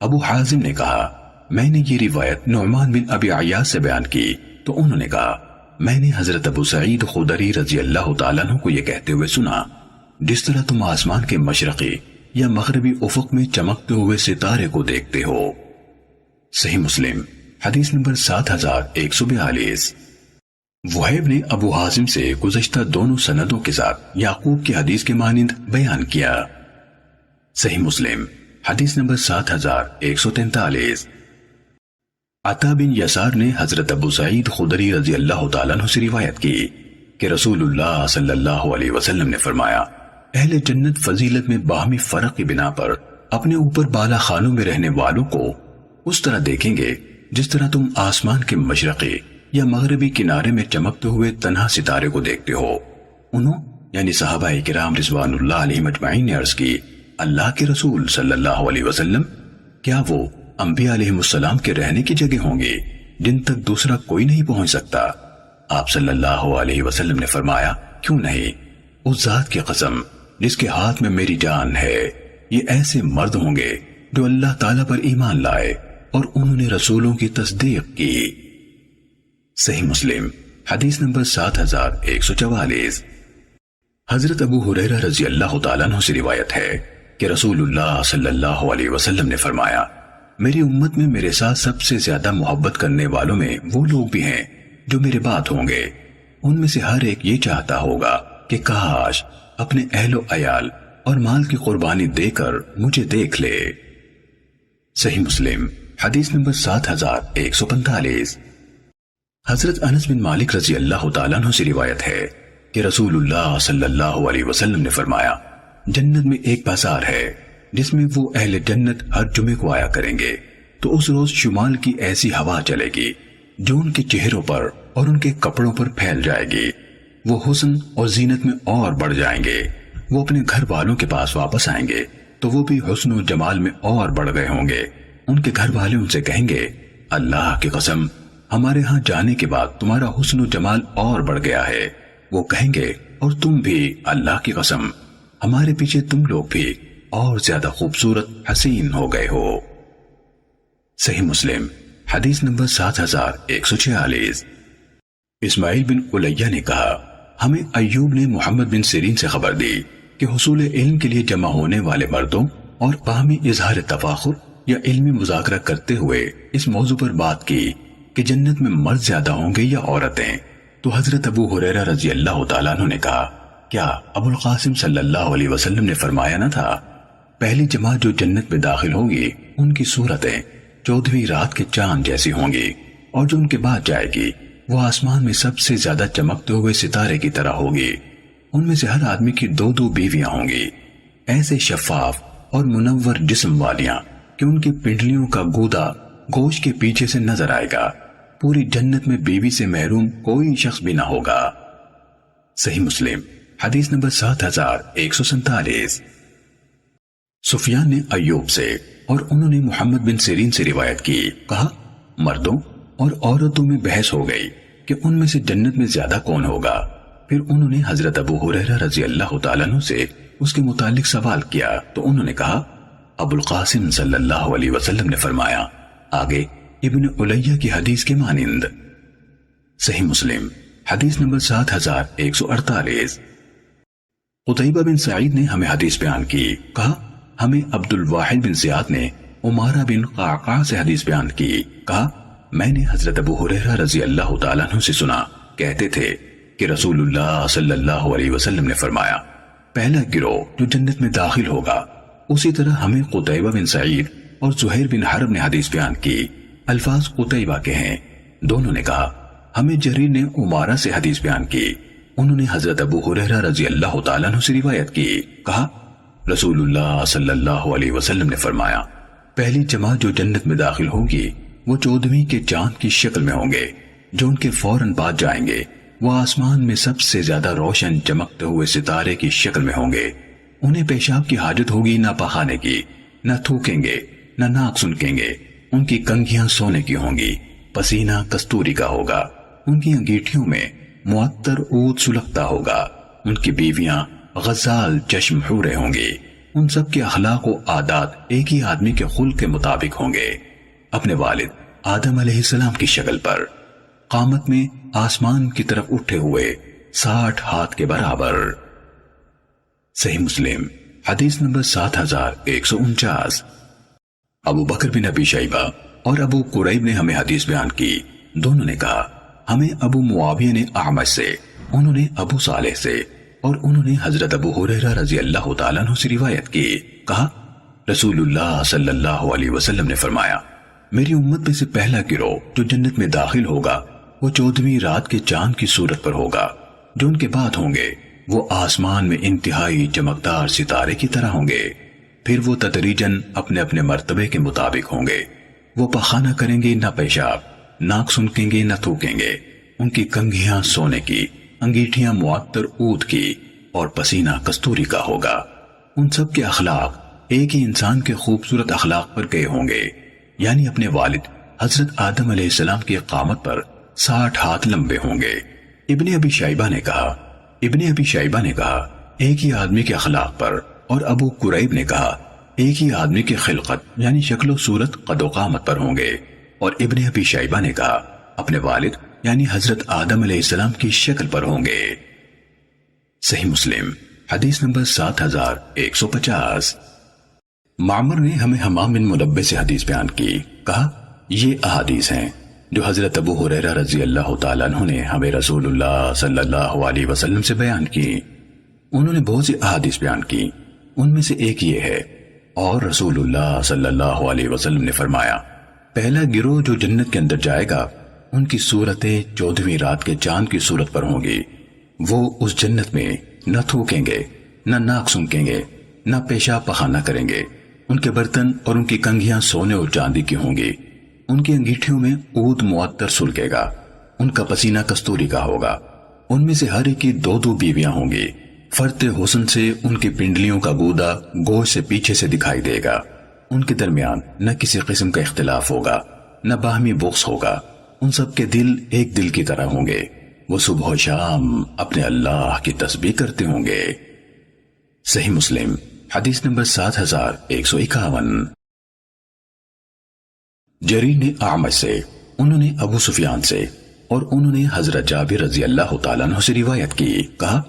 [SPEAKER 1] ابو حازم نے کہا میں نے یہ روایت نعمان بن ابی عیاش سے بیان کی تو انہوں نے کہا میں نے حضرت ابو سعید خدری رضی اللہ تعالیٰ عنہ کو یہ کہتے ہوئے سنا جس طرح تم آسمان کے مشرقی یا مغربی افق میں چمکتے ہوئے ستارے کو دیکھتے ہو۔ صحیح مسلم حدیث نمبر 7142۔ وہیب نے ابو حازم سے گزشتہ دونوں سندوں کے ساتھ یعقوب کی حدیث کے مانند بیان کیا۔ صحیح مسلم حدیث نمبر 7143۔ عطا بن یسار نے حضرت ابو سعید خدری رضی اللہ تعالیٰ عنہ سے روایت کی کہ رسول اللہ صلی اللہ علیہ وسلم نے فرمایا اہل جنت فضیلت میں باہمی فرق کی بنا پر اپنے اوپر بالا خانوں میں رہنے والوں کو اس طرح دیکھیں گے جس طرح تم آسمان کے مشرقی یا مغربی کنارے میں چمکتے ہوئے تنہا ستارے کو دیکھتے ہو۔ انہوں یعنی صحابہ کرام رضوان اللہ علیہم اجمعین نے عرض کی اللہ کے رسول صلی اللہ علیہ وسلم کیا وہ انبیاء علیہ السلام کے رہنے کی جگہ ہوں گے جن تک دوسرا کوئی نہیں پہنچ سکتا؟ آپ صلی اللہ علیہ وسلم نے فرمایا کیوں نہیں، اس ذات کی قسم جس کے ہاتھ میں میری جان ہے، یہ ایسے مرد ہوں گے جو اللہ تعالیٰ پر ایمان لائے اور انہوں نے رسولوں کی تصدیق کی۔ صحیح مسلم حدیث نمبر 7144۔ حضرت ابو ہریرہ رضی اللہ تعالیٰ عنہ سے روایت ہے کہ رسول اللہ صلی اللہ علیہ وسلم نے فرمایا میری امت میں میرے ساتھ سب سے زیادہ محبت کرنے والوں میں وہ لوگ بھی ہیں جو میرے بعد ہوں گے، ان میں سے ہر ایک یہ چاہتا ہوگا کہ کاش اپنے اہل و عیال اور مال کی قربانی دے کر مجھے دیکھ لے۔ صحیح مسلم حدیث نمبر 7145۔ حضرت انس بن مالک رضی اللہ تعالیٰ عنہ سے روایت ہے کہ رسول اللہ صلی اللہ علیہ وسلم نے فرمایا جنت میں ایک بازار ہے جس میں وہ اہل جنت ہر جمعے کو آیا کریں گے، تو اس روز شمال کی ایسی ہوا چلے گی جو ان کے چہروں پر اور ان کے کپڑوں پر پھیل جائے گی، وہ حسن اور زینت میں اور بڑھ جائیں گے۔ وہ اپنے گھر والوں کے پاس واپس آئیں گے تو وہ بھی حسن و جمال میں اور بڑھ گئے ہوں گے۔ ان کے گھر والے ان سے کہیں گے اللہ کی قسم ہمارے ہاں جانے کے بعد تمہارا حسن و جمال اور بڑھ گیا ہے۔ وہ کہیں گے اور تم بھی اللہ کی قسم ہمارے پیچھے تم لوگ بھی اور زیادہ خوبصورت حسین ہو گئے ہو۔ صحیح مسلم حدیث نمبر 7146۔ اسماعیل بن الیہ نے کہا ہمیں ایوب نے محمد بن سیرین سے خبر دی کہ حصول علم کے لیے جمع ہونے والے مردوں اور باہمی اظہار تفاخر یا علمی مذاکرہ کرتے ہوئے اس موضوع پر بات کی کہ جنت میں مرد زیادہ ہوں گے یا عورتیں، تو حضرت ابو ہریرہ رضی اللہ تعالیٰ عنہ نے کہا کیا ابو القاسم صلی اللہ علیہ وسلم نے فرمایا نہ تھا پہلی جماعت جو جنت میں داخل ہوگی ان کی صورتیں 14ویں رات کے چاند جیسی ہوں گی، اور جو ان کے بعد جائے گی وہ آسمان میں سب سے زیادہ چمکتے ہوئے ستارے کی طرح ہوگی۔ ان میں سے ہر آدمی کی 2 بیویاں ہوں گی، ایسے شفاف اور منور جسم والیاں کہ ان کی پنڈلیوں کا گودا گوشت کے پیچھے سے نظر آئے گا۔ پوری جنت میں بیوی سے محروم کوئی شخص بھی نہ ہوگا۔ صحیح مسلم حدیث نمبر 7147۔ سفیان نے ایوب سے اور انہوں نے محمد بن سیرین سے روایت کی، کہا مردوں اور عورتوں میں بحث ہو گئی کہ ان میں سے جنت میں زیادہ کون ہوگا۔ پھر انہوں نے حضرت ابو ہریرہ رضی اللہ تعالیٰ عنہ سے اس کے متعلق سوال کیا تو انہوں نے کہا ابو القاسم صلی اللہ علیہ وسلم نے فرمایا، آگے ابن الیہ کی حدیث کے مانند۔ صحیح مسلم حدیث نمبر 7148۔ قتیبہ بن سعید نے ہمیں حدیث بیان کی، کہا ہمیں عبد الواحد بن زیاد نے عمارہ بن قعقاع سے حدیث بیان کی، کہا میں نے حضرت ابو ہریرہ رضی اللہ تعالیٰ عنہ سے سنا، کہتے تھے کہ رسول اللہ صلی اللہ علیہ وسلم نے فرمایا پہلا گروہ جو جنت میں داخل ہوگا۔ اسی طرح ہمیں قتیبہ بن سعید اور زہیر بن حرب نے حدیث بیان کی، الفاظ قتیبہ کے ہیں۔ دونوں نے کہا ہمیں جریر نے عمارہ سے حدیث بیان کی، انہوں نے حضرت ابو ہریرہ رضی اللہ تعالیٰ عنہ سے روایت کی، کہا رسول اللہ صلی اللہ علیہ وسلم نے فرمایا پہلی جماعت جو جنت میں داخل ہوگی وہ 14ویں کے چاند کی شکل میں ہوں گے، جو ان کے فوراً بعد جائیں گے وہ آسمان میں سب سے زیادہ روشن چمکتے ہوئے ستارے کی شکل میں ہوں گے۔ انہیں پیشاب کی حاجت ہوگی نہ پخانے کی، نہ تھوکیں گے نہ ناک سنکیں گے، ان کی کنگھیاں سونے کی ہوں گی، پسینہ کستوری کا ہوگا، ان کی انگیٹھیوں میں معطر عود سلگتا ہوگا، ان کی بیویاں غزال چشم حوریں ہوں گی، ان سب کے اخلاق و عادات ایک ہی آدمی کے خلق کے مطابق ہوں گے، اپنے والد آدم علیہ السلام کی شکل پر، قامت میں آسمان کی طرف اٹھے ہوئے 60 ہاتھ کے برابر۔ صحیح مسلم حدیث نمبر 7149۔ ابو بکر بن ابی شیبہ اور ابو قریب نے ہمیں حدیث بیان کی، دونوں نے کہا ہمیں ابو معاویہ نے اعمش سے، انہوں نے ابو صالح سے، اور انہوں نے حضرت ابو ہریرہ رضی اللہ تعالیٰ عنہ سے روایت کی، کہا رسول اللہ صلی اللہ علیہ وسلم نے فرمایا میری امت میں سے پہلا گروہ جو جنت میں داخل ہوگا وہ 14ویں رات کے چاند کی صورت پر ہوگا، جو ان کے بعد ہوں گے وہ آسمان میں انتہائی چمکدار ستارے کی طرح ہوں گے، پھر وہ تدریجاً اپنے اپنے مرتبے کے مطابق ہوں گے، وہ پخانہ کریں گے نہ پیشاب، ناک سنکیں گے نہ تھوکیں گے، ان کی کنگھیاں سونے کی، انگیٹھیاں معطر عود کی اور پسینہ کستوری کا ہوگا۔ ان سب کے اخلاق ایک ہی انسان کے خوبصورت اخلاق پر گئے ہوں گے، یعنی اپنے والد حضرت آدم علیہ السلام کی قامت پر 60 ہاتھ لمبے ہوں گے۔ ابن ابی شیبہ نے کہا ایک ہی آدمی کے اخلاق پر، اور ابو قریب نے کہا ایک ہی آدمی کی خلقت یعنی شکل و صورت قد و قامت پر ہوں گے، اور ابن ابی شیبہ نے کہا اپنے والد یعنی حضرت آدم علیہ السلام کی شکل پر ہوں گے۔ صحیح مسلم حدیث نمبر 7150۔ معمر نے ہمیں حمام بن منبہ سے حدیث بیان کی، کہا یہ احادیث ہیں جو حضرت ابو ہریرہ رضی اللہ تعالیٰ عنہ نے ہمیں رسول اللہ صلی اللہ علیہ وسلم سے بیان کی۔ انہوں نے بہت سی احادیث بیان کی، ان میں سے ایک یہ ہے، اور رسول اللہ صلی اللہ علیہ وسلم نے فرمایا پہلا گروہ جو جنت کے اندر جائے گا ان کی صورتیں 14ویں رات کے چاند کی صورت پر ہوں گی، وہ اس جنت میں نہ تھوکیں گے نہ ناک سنکیں گے نہ پیشاب پخانہ کریں گے، ان کے برتن اور ان کی کنگھیاں سونے اور چاندی کی ہوں گی، ان کی انگیٹھیوں میں عود معطر سلگے گا، ان کا پسینہ کستوری کا ہوگا، ان میں سے ہر ایک کی 2 بیویاں ہوں گی۔ فرط حسن سے ان کی پنڈلیوں کا گودا گوشت سے پیچھے سے دکھائی دے گا۔ ان کے درمیان نہ کسی قسم کا اختلاف ہوگا، نہ باہمی بغض ہوگا۔ ان سب کے دل ایک دل کی طرح ہوں گے۔ وہ صبح و شام اپنے اللہ کی تسبیح کرتے ہوں گے۔ صحیح مسلم حدیث نمبر 7151۔ جریر نے اعمش سے، انہوں نے ابو سفیان سے، اور انہوں نے حضرت جابر رضی اللہ تعالیٰ عنہ سے روایت کی، کہا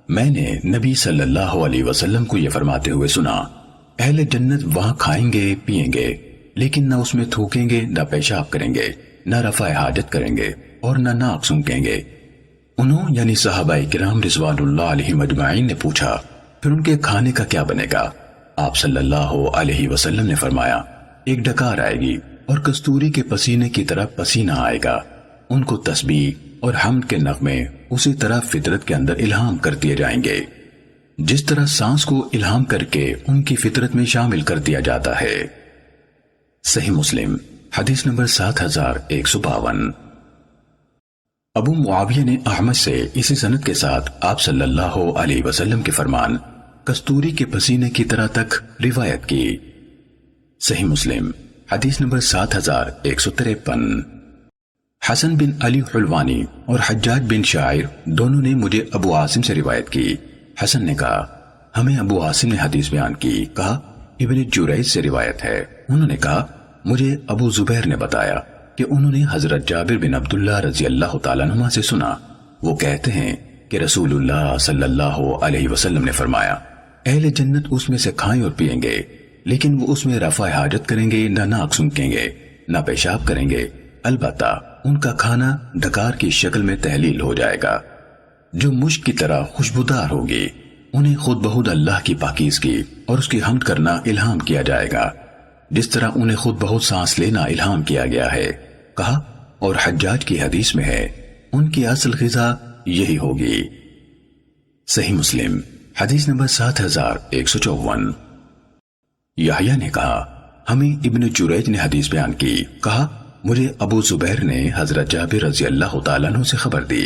[SPEAKER 1] میں نے نبی صلی اللہ علیہ وسلم کو یہ فرماتے ہوئے سنا، اہل جنت وہاں کھائیں گے پیئیں گے، لیکن نہ اس میں تھوکیں گے، نہ پیشاب کریں گے، نہ رفع حاجت کریں گے، اور نہ ناک سونکیں گے۔ انہوں یعنی صحابہ کرام رضوان اللہ علیہم اجمعین نے پوچھا پھر ان کے کھانے کا کیا بنے گا؟ آپ صلی اللہ علیہ وسلم نے فرمایا ایک ڈکار آئے گی اور کستوری کے پسینے کی طرح پسینہ آئے گا۔ ان کو تسبیح اور حمد کے نغمے اسی طرح فطرت کے اندر الہام کر دیے جائیں گے جس طرح سانس کو الہام کر کے ان کی فطرت میں شامل کر دیا جاتا ہے۔ صحیح مسلم حدیث نمبر 7152۔ ابو معاویہ نے احمد سے اسی سند کے ساتھ آپ صلی اللہ علیہ وسلم کے فرمان کستوری کے پسینے کی طرح تک روایت کی۔ صحیح مسلم حدیث نمبر 7153۔ حسن بن علی حلوانی اور حجاج بن شاعر دونوں نے مجھے ابو عاصم سے روایت کی۔ حسن نے کہا ہمیں ابو عاصم نے حدیث بیان کی، کہا ابن جریج سے روایت ہے، انہوں نے کہا مجھے ابو زبیر نے بتایا کہ انہوں نے حضرت جابر بن عبداللہ رضی اللہ تعالیٰ عنہ سے سنا، وہ کہتے ہیں کہ رسول اللہ صلی اللہ علیہ وسلم نے فرمایا اہل جنت اس میں سے کھائیں اور پیئیں گے، لیکن وہ اس میں رفع حاجت کریں گے، نہ ناک سونکیں گے، نہ پیشاب کریں گے، البتہ ان کا کھانا ڈکار کی شکل میں تحلیل ہو جائے گا جو مشک کی طرح خوشبودار ہوگی۔ انہیں خود بخود اللہ کی پاکیزگی اور اس کی حمد کرنا الہام کیا جائے گا جس طرح انہیں خود بہت سانس لینا الہام کیا گیا ہے۔ کہا اور حجاج کی حدیث میں ہے ان کی اصل غذا یہی ہوگی۔ صحیح مسلم حدیث نمبر 7154۔ یحییٰ نے کہا ہمیں ابن جریج نے حدیث بیان کی، کہا مجھے ابو زبیر نے حضرت جابر رضی اللہ تعالیٰ عنہ سے خبر دی،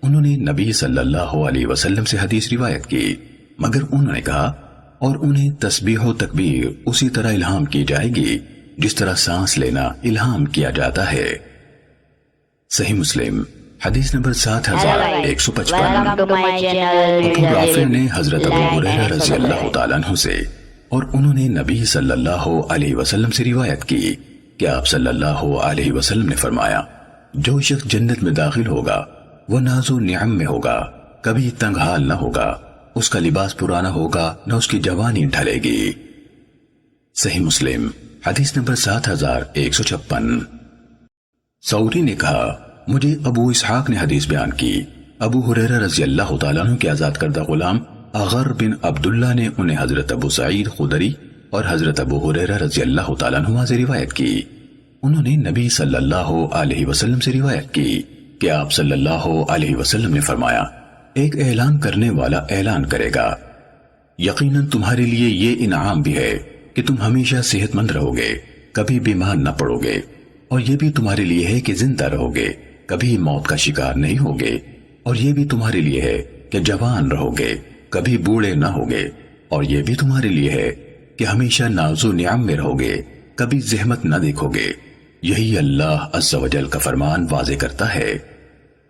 [SPEAKER 1] انہوں نے نبی صلی اللہ علیہ وسلم سے حدیث روایت کی، مگر انہوں نے کہا اور انہیں تسبیح و تکبیر اسی طرح الہام کی جائے گی جس طرح سانس لینا الہام کیا جاتا ہے۔ صحیح مسلم حدیث نمبر 7155۔ ابو رافع نے حضرت ابو ہریرہ رضی اللہ تعالیٰ عنہ سے اور انہوں نے نبی صلی اللہ علیہ وسلم سے روایت کی کہ آپ صلی اللہ علیہ وسلم نے فرمایا جو شخص جنت میں داخل ہوگا وہ ناز و نعم میں ہوگا، کبھی تنگ حال نہ ہوگا، اس کا لباس پرانا ہوگا نہ اس کی جوانی ڈھلے گی۔ صحیح مسلم حدیث نمبر 7156۔ ثوری نے کہا مجھے ابو اسحاق نے حدیث بیان کی، ابو ہریرہ رضی اللہ تعالیٰ عنہ کے آزاد کردہ غلام اغر بن عبداللہ نے انہیں حضرت ابو سعید خدری اور حضرت ابو ہریرہ رضی اللہ تعالیٰ عنہ سے روایت کی، انہوں نے نبی صلی اللہ علیہ وسلم سے روایت کی کہ آپ صلی اللہ علیہ وسلم نے فرمایا ایک اعلان کرنے والا اعلان کرے گا یقیناً تمہارے لیے یہ انعام بھی ہے کہ تم ہمیشہ صحت مند رہو گے، کبھی بیمار نہ پڑو گے، اور یہ بھی تمہارے لیے ہے کہ زندہ رہو گے، کبھی موت کا شکار نہیں ہوگے، اور یہ بھی تمہارے لیے ہے کہ جوان رہو گے، کبھی بوڑھے نہ ہوگے، اور یہ بھی تمہارے لیے ہے کہ ہمیشہ ناز و نعم میں رہو گے، کبھی زحمت نہ دیکھو گے۔ یہی اللہ عز و جل کا فرمان واضح کرتا ہے،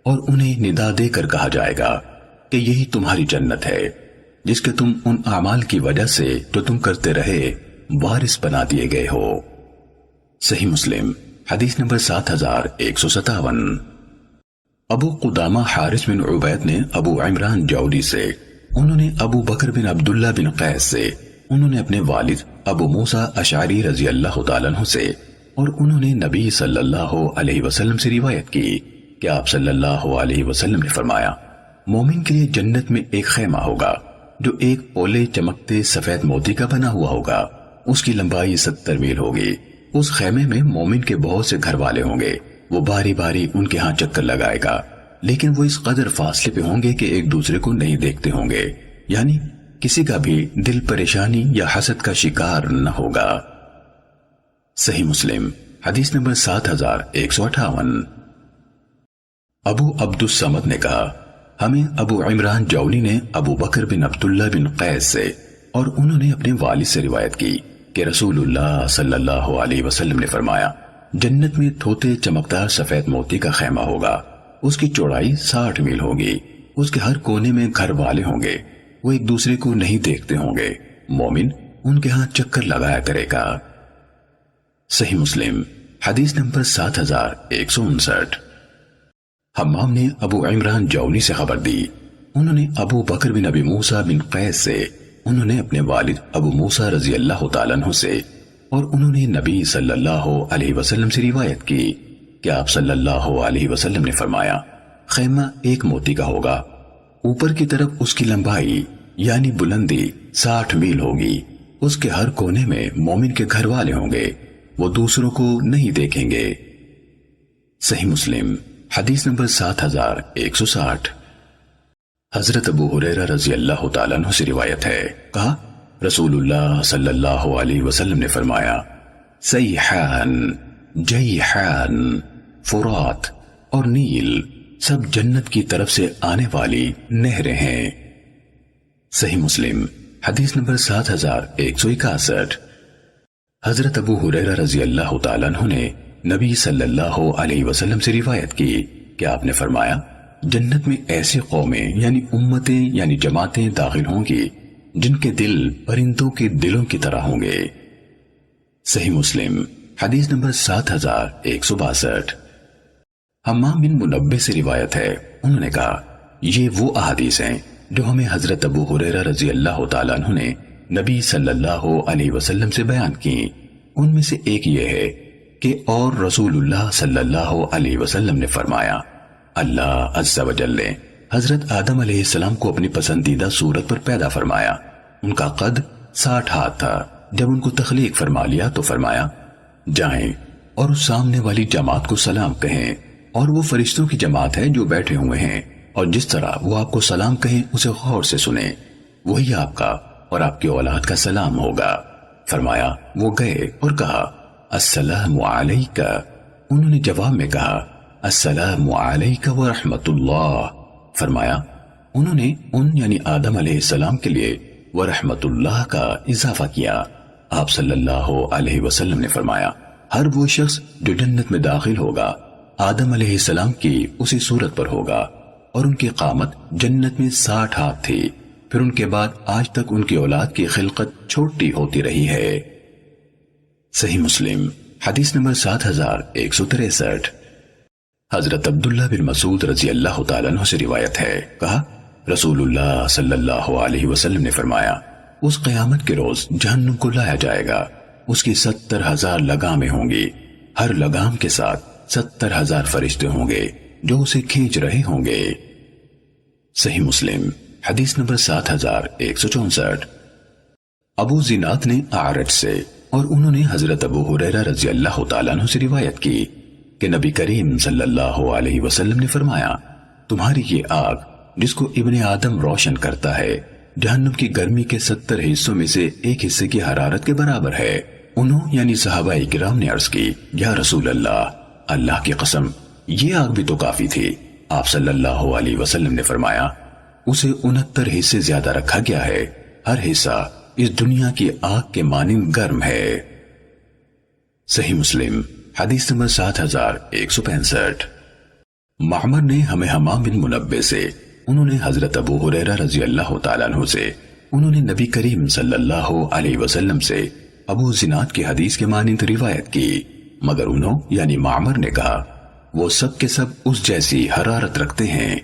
[SPEAKER 1] اور انہیں ندا دے کر کہا جائے گا کہ یہی تمہاری جنت ہے جس کے تم ان اعمال کی وجہ سے جو تم کرتے رہے وارث بنا دیے گئے ہو۔ صحیح مسلم حدیث نمبر 7157۔ ابو قدامہ حارث بن عبید نے ابو عمران جولی سے، انہوں نے ابو بکر بن عبداللہ بن قیس سے، انہوں نے اپنے والد ابو موسیٰ اشعری رضی اللہ تعالیٰ عنہ سے، اور انہوں نے نبی صلی اللہ علیہ وسلم سے روایت کی کہ آپ صلی اللہ علیہ وسلم نے فرمایا مومن کے لیے جنت میں ایک خیمہ ہوگا جو ایک پولے چمکتے سفید موتی کا بنا ہوا ہوگا، اس کی لمبائی 70 میل ہوگی۔ اس خیمے میں مومن کے بہت سے گھر والے ہوں گے، وہ باری باری ان کے ہاں چکر لگائے گا، لیکن وہ اس قدر فاصلے پہ ہوں گے کہ ایک دوسرے کو نہیں دیکھتے ہوں گے، یعنی کسی کا بھی دل پریشانی یا حسد کا شکار نہ ہوگا۔ صحیح مسلم حدیث نمبر 7158۔ ابو عبد الصمد نے کہا ہمیں ابو عمران جولی نے ابو بکر بن عبداللہ بن قیس سے اور انہوں نے اپنے والد سے روایت کی کہ رسول اللہ صلی اللہ علیہ وسلم نے فرمایا جنت میں دھوتے چمکدار سفید موتی کا خیمہ ہوگا، اس کی چوڑائی 60 میل ہوگی، اس کے ہر کونے میں گھر والے ہوں گے، وہ ایک دوسرے کو نہیں دیکھتے ہوں گے، مومن ان کے ہاں چکر لگایا کرے گا۔ صحیح مسلم حدیث نمبر 7159۔ حمام نے ابو عمران جولی سے خبر دی، انہوں نے ابو بکر بن ابی موسیٰ بن قیس سے، انہوں نے اپنے والد ابو موسیٰ رضی اللہ تعالیٰ عنہ سے، اور انہوں نے نبی صلی اللہ علیہ وسلم سے روایت کی کہ آپ صلی اللہ علیہ وسلم نے فرمایا خیمہ ایک موتی کا ہوگا، اوپر کی طرف اس کی لمبائی یعنی بلندی 60 میل ہوگی، اس کے ہر کونے میں مومن کے گھر والے ہوں گے، وہ دوسروں کو نہیں دیکھیں گے۔ صحیح مسلم حدیث نمبر 7160۔ حضرت ابو ہریرہ رضی اللہ تعالیٰ عنہ سے روایت ہے، کہا رسول اللہ صلی اللہ علیہ وسلم نے فرمایا سیحان، جیحان، فرات اور نیل سب جنت کی طرف سے آنے والی نہریں ہیں۔ صحیح مسلم حدیث نمبر 7161۔ حضرت ابو ہریرہ رضی اللہ تعالیٰ عنہ نے نبی صلی اللہ علیہ وسلم سے روایت کی کہ آپ نے فرمایا جنت میں ایسی قومیں یعنی امتیں یعنی جماعتیں داخل ہوں گی جن کے دل پرندوں کے دلوں کی طرح ہوں گے۔ صحیح مسلم حدیث نمبر 7162۔ حمام بن منبہ سے روایت ہے، انہوں نے کہا یہ وہ احادیث ہیں جو ہمیں حضرت ابو ہریرہ رضی اللہ تعالیٰ عنہ نے نبی صلی اللہ علیہ وسلم سے بیان کی۔ ان میں سے ایک یہ ہے کہ اور رسول اللہ صلی اللہ علیہ وسلم نے فرمایا اللہ عز و جل نے حضرت آدم علیہ السلام کو اپنی پسندیدہ صورت پر پیدا فرمایا، ان کا قد 60 ہاتھ تھا، جب ان کو تخلیق فرما لیا تو فرمایا جائیں اور اس سامنے والی جماعت کو سلام کہیں، اور وہ فرشتوں کی جماعت ہے جو بیٹھے ہوئے ہیں، اور جس طرح وہ آپ کو سلام کہیں اسے غور سے سنیں، وہی آپ کا اور آپ کی اولاد کا سلام ہوگا۔ فرمایا وہ گئے اور کہا السلام علیکہ، انہوں نے جواب میں کہا السلام علیکہ ورحمت اللہ۔ فرمایا انہوں نے ان یعنی آدم علیہ السلام کے لیے ورحمت اللہ کا اضافہ کیا۔ آپ صلی اللہ علیہ وسلم نے فرمایا ہر وہ شخص جو جنت میں داخل ہوگا آدم علیہ السلام کی اسی صورت پر ہوگا، اور ان کی قامت جنت میں 60 ہاتھ تھی، پھر ان کے بعد آج تک ان کی اولاد کی خلقت چھوٹی ہوتی رہی ہے۔ صحیح مسلم حدیث نمبر 7163۔ حضرت عبداللہ بن مسعود رضی اللہ تعالیٰ عنہ سے روایت ہے، کہا رسول اللہ صلی اللہ علیہ وسلم نے فرمایا اس قیامت کے روز جہنم کو لایا جائے گا، اس کی 70,000 لگامیں ہوں گی، ہر لگام کے ساتھ 70,000 فرشتے ہوں گے جو اسے کھینچ رہے ہوں گے۔ صحیح مسلم حدیث نمبر 7164۔ ابو زناد نے اعرج سے اور انہوں نے حضرت ابو ہریرہ رضی اللہ تعالیٰ عنہ سے روایت کی کہ نبی کریم صلی اللہ علیہ وسلم نے فرمایا تمہاری یہ آگ جس کو ابن آدم روشن کرتا ہے جہنم کی گرمی کے 70 حصوں میں سے ایک حصے کی حرارت کے برابر ہے۔ انہوں یعنی صحابہ کرام نے عرض کی یا رسول اللہ، اللہ کی قسم یہ آگ بھی تو کافی تھی۔ آپ صلی اللہ علیہ وسلم نے فرمایا اسے 69 حصے زیادہ رکھا گیا ہے، ہر حصہ اس دنیا کی آگ کے مانند گرم ہے۔ صحیح مسلم حدیث نمبر 7165۔ معمر نے ہمیں حمام بن منبہ سے، انہوں نے حضرت ابو ہریرہ رضی اللہ تعالیٰ عنہ سے، انہوں نے نبی کریم صلی اللہ علیہ وسلم سے ابو زناد کی حدیث کے مانند روایت کی، مگر انہوں یعنی معمر نے کہا وہ سب کے سب اس جیسی حرارت رکھتے ہیں۔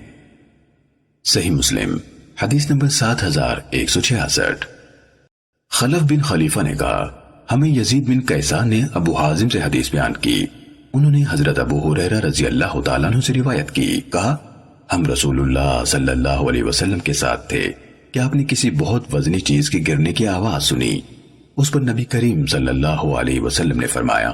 [SPEAKER 1] صحیح مسلم حدیث نمبر 7166۔ خلف بن خلیفہ نے کہا ہمیں یزید بن کیسان نے ابو حازم سے حدیث بیان کی، انہوں نے حضرت ابو ہریرہ رضی اللہ تعالیٰ عنہ سے روایت کی، کہا ہم رسول اللہ صلی اللہ علیہ وسلم کے ساتھ تھے کہ آپ نے کسی بہت وزنی چیز کی گرنے کی آواز سنی، اس پر نبی کریم صلی اللہ علیہ وسلم نے فرمایا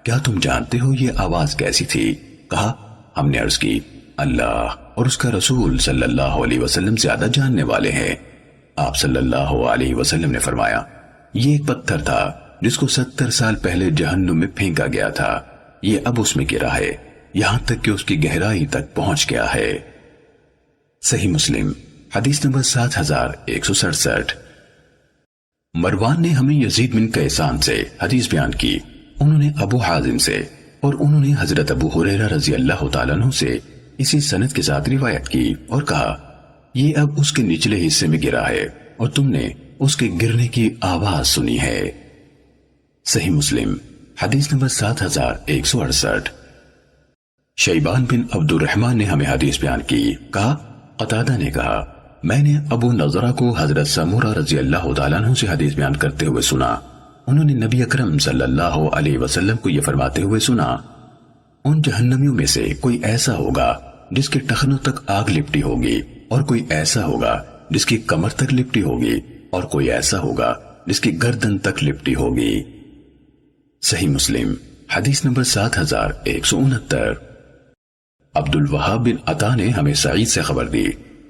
[SPEAKER 1] کیا تم جانتے ہو یہ آواز کیسی تھی؟ کہا ہم نے عرض کی اللہ اور اس کا رسول صلی اللہ علیہ وسلم زیادہ جاننے والے ہیں۔ آپ صلی اللہ علیہ وسلم نے فرمایا یہ ایک پتھر تھا جس کو 70 سال پہلے جہنم میں پھینکا گیا تھا، یہ اب اس میں گرا ہے یہاں تک کہ اس کی گہرائی تک پہنچ گیا ہے۔ صحیح مسلم حدیث نمبر 7167۔ مروان نے ہمیں یزید بن کیسان سے حدیث بیان کی، انہوں نے ابو حازم سے اور انہوں نے حضرت ابو ہریرہ رضی اللہ تعالیٰ عنہ سے اسی سند کے ساتھ روایت کی اور کہا یہ اب اس کے نچلے حصے میں گرا ہے اور تم نے اس کے گرنے کی آواز سنی ہے۔ صحیح مسلم حدیث نمبر 7168۔ شیبان بن عبد الرحمن نے ہمیں حدیث بیان کی، کہا قتادہ نے کہا میں نے ابو نضرہ کو حضرت سمورہ رضی اللہ تعالیٰ عنہ سے حدیث بیان کرتے ہوئے سنا، انہوں نے نبی اکرم صلی اللہ علیہ وسلم کو یہ فرماتے ہوئے سنا ان جہنمیوں میں سے کوئی ایسا ہوگا جس کے ٹخنوں تک آگ لپٹی ہوگی، اور کوئی ایسا ہوگا جس کی کمر تک لپٹی ہوگی، اور کوئی ایسا ہوگا جس کی گردن تک لپٹی ہوگی۔ صحیح مسلم حدیث نمبر 7169۔ عبد الوہاب بن عطا نے ہمیں سعید سے خبر دی،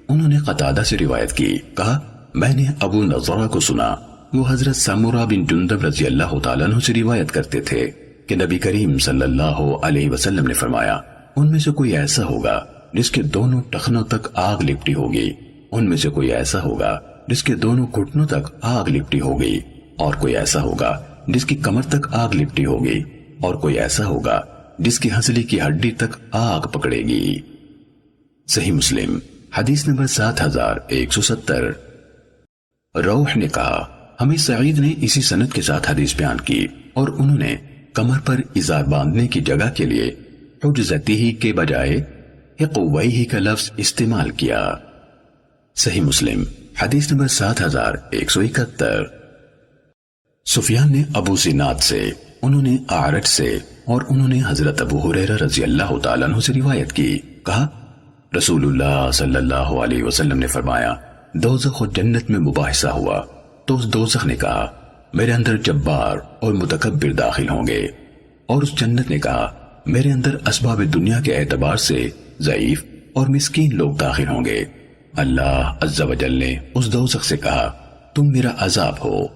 [SPEAKER 1] انہوں نے قتادہ سے روایت کی، کہا میں نے ابو نضرہ کو سنا، وہ حضرت سمورہ بن جندب رضی اللہ تعالیٰ عنہ سے روایت کرتے تھے کہ نبی کریم صلی اللہ علیہ وسلم نے فرمایا ان میں سے کوئی ایسا ہوگا جس کے دونوں ٹخنوں تک آگ لپٹی ہوگی، ان میں سے کوئی ایسا ہوگا جس کے دونوں گھٹنوں تک آگ لپٹی ہوگی، اور کوئی ایسا ہوگا جس کی کمر تک آگ لپٹی ہوگی، اور کوئی ایسا ہوگا جس کی ہنسلی کی ہڈی تک آگ پکڑے گی۔ صحیح مسلم حدیث نمبر 7170۔ روح نے کہا ہمیں سعید نے اسی سند کے ساتھ حدیث بیان کی، اور انہوں نے کمر پر ازار باندھنے کی جگہ کے لیے حجزتہ کے بجائے حقویہ کا لفظ استعمال کیا۔ صحیح مسلم حدیث نمبر 7171۔ سفیان نے ابو زناد سے، انہوں نے اعرج سے اور انہوں نے حضرت ابو ہریرہ رضی اللہ تعالیٰ عنہ سے روایت کی، کہا رسول اللہ صلی اللہ علیہ وسلم نے فرمایا دوزخ اور جنت میں مباحثہ ہوا تو اس دوزخ نے کہا میرے اندر جبار اور متکبر داخل ہوں گے، اور اس جنت نے کہا میرے اندر اسباب دنیا کے اعتبار سے ضعیف اور مسکین لوگ داخل ہوں گے۔ اللہ عز و جل نے اس دوزخ سے کہا تم میرا عذاب ہو،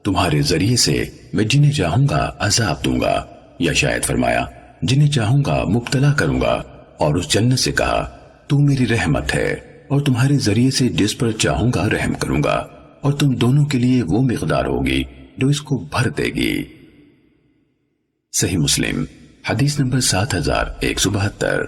[SPEAKER 1] تمہارے ذریعے سے میں جنہیں چاہوں گا عذاب دوں گا، یا شاید فرمایا جنہیں چاہوں گا مبتلا کروں گا، اور اس جنت سے کہا تو میری رحمت ہے اور تمہارے ذریعے سے جس پر چاہوں گا رحم کروں گا، اور تم دونوں کے لیے وہ مقدار ہوگی جو اس کو بھر دے گی۔ صحیح مسلم حدیث نمبر 7172۔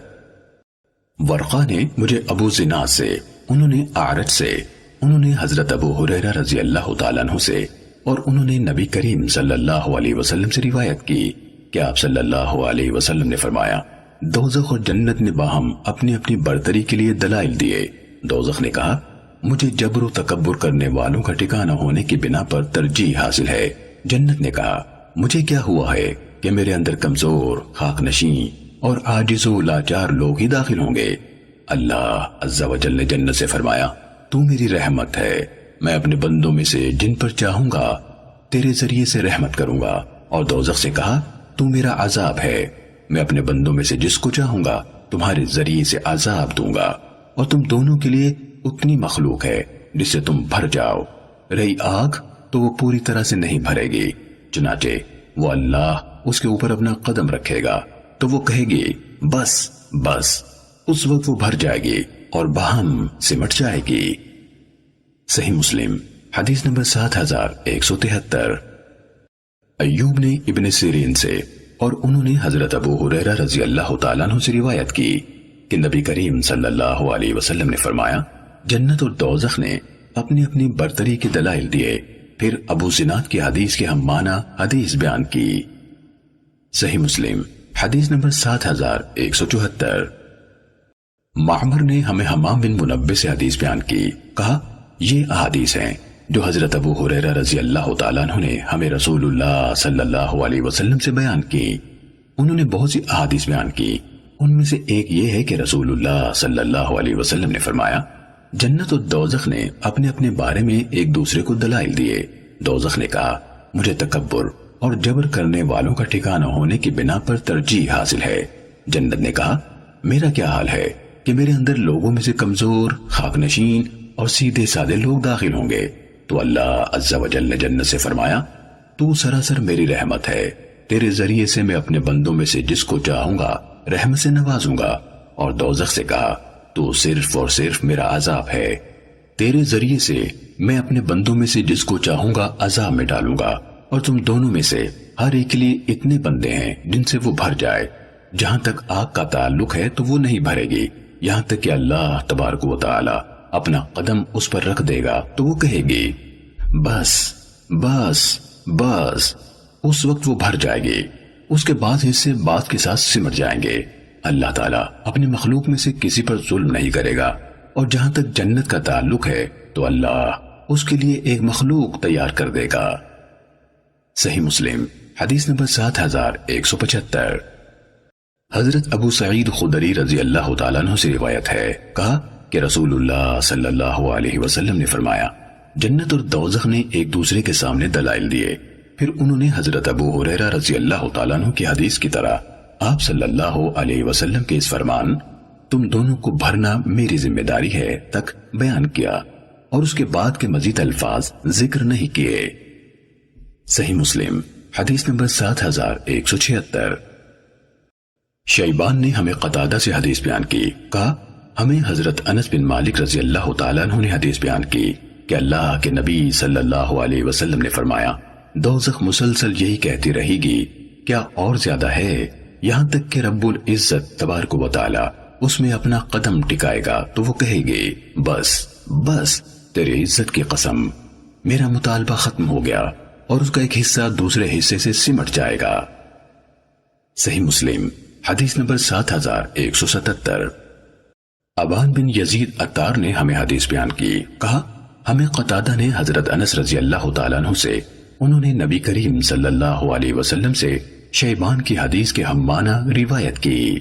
[SPEAKER 1] ورقہ نے مجھے ابو زناد سے، انہوں نے اعرج سے، انہوں نے حضرت ابو ہریرہ رضی اللہ تعالیٰ عنہ سے، اور انہوں نے نبی کریم صلی اللہ علیہ وسلم سے روایت کی کہ آپ صلی اللہ علیہ وسلم نے فرمایا دوزخ اور جنت نے باہم اپنی اپنی برتری کے لیے دلائل دیے۔ دوزخ نے کہا مجھے جبر و تکبر کرنے والوں کا ٹھکانہ ہونے کی بنا پر ترجیح حاصل ہے۔ جنت نے کہا مجھے کیا ہوا ہے کہ میرے اندر کمزور، خاک نشین اور عاجز و لاچار لوگ ہی داخل ہوں گے۔ اللہ عز و جل نے جنت سے فرمایا تو میری رحمت ہے، میں اپنے بندوں میں سے جن پر چاہوں گا تیرے ذریعے سے رحمت کروں گا، اور دوزخ سے کہا تو میرا عذاب ہے، میں اپنے بندوں میں سے جس کو چاہوں گا تمہارے ذریعے سے عذاب دوں گا، اور تم دونوں کے لیے اتنی مخلوق ہے جس سے تم بھر جاؤ، رہی آگ تو وہ پوری طرح سے نہیں بھرے گی، چنانچہ وہ اللہ اس کے اوپر اپنا قدم رکھے گا تو وہ کہے گی بس بس، اس وقت وہ بھر جائے گی اور باہم سمٹ جائے گی۔ صحیح مسلم حدیث نمبر 7173۔ ایوب نے ابن سیرین سے، اور انہوں نے حضرت ابو ہریرہ رضی اللہ تعالیٰ عنہ سے روایت کی کہ نبی کریم صلی اللہ علیہ وسلم نے فرمایا جنت اور دوزخ نے اپنی اپنی برتری کے دلائل دیے، پھر ابو زناد کی حدیث کے ہم معنی حدیث بیان کی۔ صحیح مسلم حدیث نمبر 7174۔ معمر نے ہمیں حمام بن منبہ سے حدیث بیان کی، کہا یہ احادیث ہیں جو حضرت ابو ہریرہ رضی اللہ تعالیٰ عنہ نے ہمیں رسول اللہ صلی اللہ علیہ وسلم سے بیان کی۔ انہوں نے بہت سی احادیث بیان کی، ان میں سے ایک یہ ہے کہ رسول اللہ صلی اللہ علیہ وسلم نے فرمایا جنت اور دوزخ نے اپنے اپنے بارے میں ایک دوسرے کو دلائل دیے۔ دوزخ نے کہا مجھے تکبر اور جبر کرنے والوں کا ٹھکانہ ہونے کی بنا پر ترجیح حاصل ہے۔ جنت نے کہا میرا کیا حال ہے کہ میرے اندر لوگوں میں سے کمزور، خاک نشین اور سیدھے سادے لوگ داخل ہوں گے، تو اللہ عز و جل نے جنت سے فرمایا تو سراسر میری رحمت ہے، تیرے ذریعے سے میں اپنے بندوں میں سے جس کو چاہوں گا رحمت سے نوازوں گا، اور دوزخ سے کہا تو صرف اور صرف میرا عذاب ہے۔ تیرے ذریعے سے میں اپنے بندوں میں سے جس کو چاہوں گا عذاب میں ڈالوں گا، اور تم دونوں میں سے ہر ایک کے لیے اتنے بندے ہیں جن سے وہ بھر جائے۔ جہاں تک آگ کا تعلق ہے تو وہ نہیں بھرے گی، یہاں تک کہ اللہ تبارک و تعالی اپنا قدم اس پر رکھ دے گا تو وہ کہے گی بس بس بس۔ اس وقت وہ بھر جائے گی۔ اس کے بعد حصے بعض کے ساتھ سمٹ جائیں گے۔ اللہ تعالیٰ اپنی مخلوق میں سے کسی پر ظلم نہیں کرے گا، اور جہاں تک جنت کا تعلق ہے تو اللہ اس کے لیے ایک مخلوق تیار کر دے گا۔ صحیح مسلم حدیث نمبر 7175۔ حضرت ابو سعید خدری رضی اللہ تعالیٰ عنہ سے روایت ہے، کہا کہ رسول اللہ صلی اللہ علیہ وسلم نے فرمایا، جنت اور دوزخ نے ایک دوسرے کے سامنے دلائل دیے۔ پھر انہوں نے حضرت ابو ہریرہ رضی اللہ تعالیٰ عنہ کی حدیث کی طرح آپ صلی اللہ علیہ وسلم کے اس فرمان تم دونوں کو بھرنا میری ذمہ داری ہے تک بیان کیا، اور اس کے بعد کے مزید الفاظ ذکر نہیں کیے۔ صحیح مسلم حدیث نمبر 7176۔ شیبان نے ہمیں قتادہ سے حدیث بیان کی، کہا ہمیں حضرت انس بن مالک رضی اللہ تعالیٰ عنہ نے حدیث بیان کی کہ اللہ کے نبی صلی اللہ علیہ وسلم نے فرمایا، دوزخ مسلسل یہی کہتی رہے گی کیا اور زیادہ ہے، یہاں تک کہ رب العزت تبارک و تعالی اس میں اپنا قدم ٹکائے گا تو وہ کہے گی بس بس، تیری عزت کی قسم، میرا مطالبہ ختم ہو گیا، اور اس کا ایک حصہ دوسرے حصے سے سمٹ جائے گا۔ صحیح مسلم حدیث نمبر 7177۔ ابان بن یزید عطار نے ہمیں حدیث بیان کی، کہا ہمیں قتادہ نے حضرت انس رضی اللہ تعالیٰ عنہ سے، انہوں نے نبی کریم صلی اللہ علیہ وسلم سے شیبان کی حدیث کے ہم معنی روایت کی۔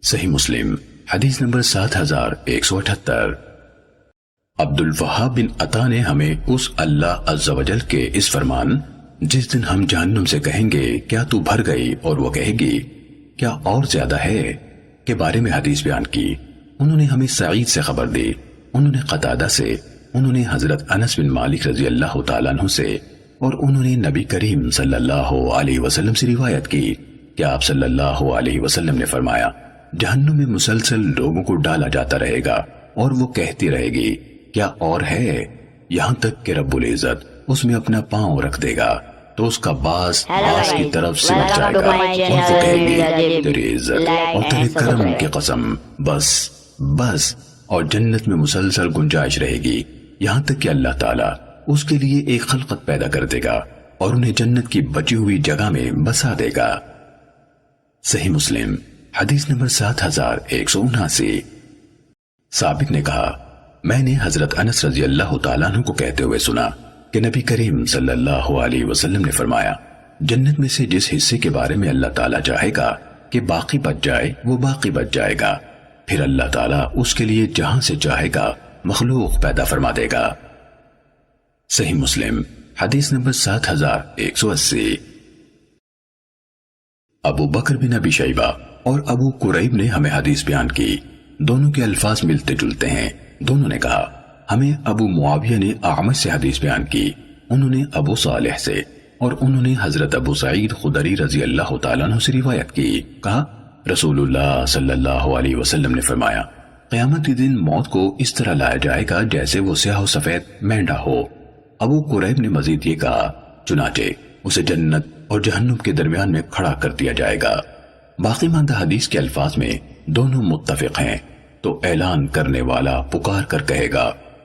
[SPEAKER 1] صحیح مسلم حدیث نمبر 7178۔ عبد الوہاب بن عطا نے ہمیں اس اللہ عز و جل کے اس فرمان جس دن ہم جہنم سے کہیں گے کیا تو بھر گئی اور وہ کہے گی کیا اور زیادہ ہے کے بارے میں حدیث بیان کی۔ انہوں نے ہمیں سعید سے خبر دی، انہوں نے قتادہ سے، انہوں نے حضرت انس بن مالک رضی اللہ تعالیٰ عنہ سے، اور انہوں نے نبی کریم صلی اللہ علیہ وسلم سے روایت کی کہ آپ صلی اللہ علیہ وسلم نے فرمایا، جہنم میں مسلسل لوگوں کو ڈالا جاتا رہے گا اور وہ کہتی رہے گی کیا اور ہے، یہاں تک کہ رب العزت اس میں اپنا پاؤں رکھ دے گا تو اس کا باز کی طرف سمٹ جائے گا، اور وہ کہے گی تیری عزت اور تیرے کرم کی قسم، بس بس، اور جنت میں مسلسل گنجائش رہے گی، یہاں تک کہ اللہ تعالیٰ اس کے لیے ایک خلقت پیدا کر دے گا اور انہیں جنت کی بچی ہوئی جگہ میں بسا دے گا۔ صحیح مسلم حدیث نمبر 7179۔ ثابت نے کہا میں نے حضرت انس رضی اللہ تعالیٰ عنہ کو کہتے ہوئے سنا کہ نبی کریم صلی اللہ علیہ وسلم نے فرمایا، جنت میں سے جس حصے کے بارے میں اللہ تعالیٰ چاہے گا کہ باقی بچ جائے وہ باقی بچ جائے گا، پھر اللہ تعالیٰ اس کے لیے جہاں سے چاہے گا مخلوق پیدا فرما دے گا۔ صحیح مسلم حدیث نمبر 7180۔ ابو بکر بن ابی شیبہ اور ابو قریب نے ہمیں حدیث بیان کی، دونوں کے الفاظ ملتے جلتے ہیں۔ دونوں نے کہا ہمیں ابو معاویہ نے اعمش سے حدیث بیان کی، انہوں نے ابو صالح سے، اور انہوں نے حضرت ابو سعید خدری رضی اللہ تعالیٰ عنہ سے روایت کی، کہا رسول اللہ صلی اللہ علیہ وسلم نے فرمایا، قیامت کے دن موت کو اس طرح لایا جائے گا جیسے وہ سیاہ و سفید مینڈا ہو۔ ابو قریب نے مزید یہ کہا چنانچہ اسے جنت اور جہنم کے درمیان میں کھڑا کر دیا جائے گا۔ باقی ماندہ حدیث کے الفاظ میں دونوں متفق ہیں۔ تو اعلان کرنے والا پکار کر کہے گا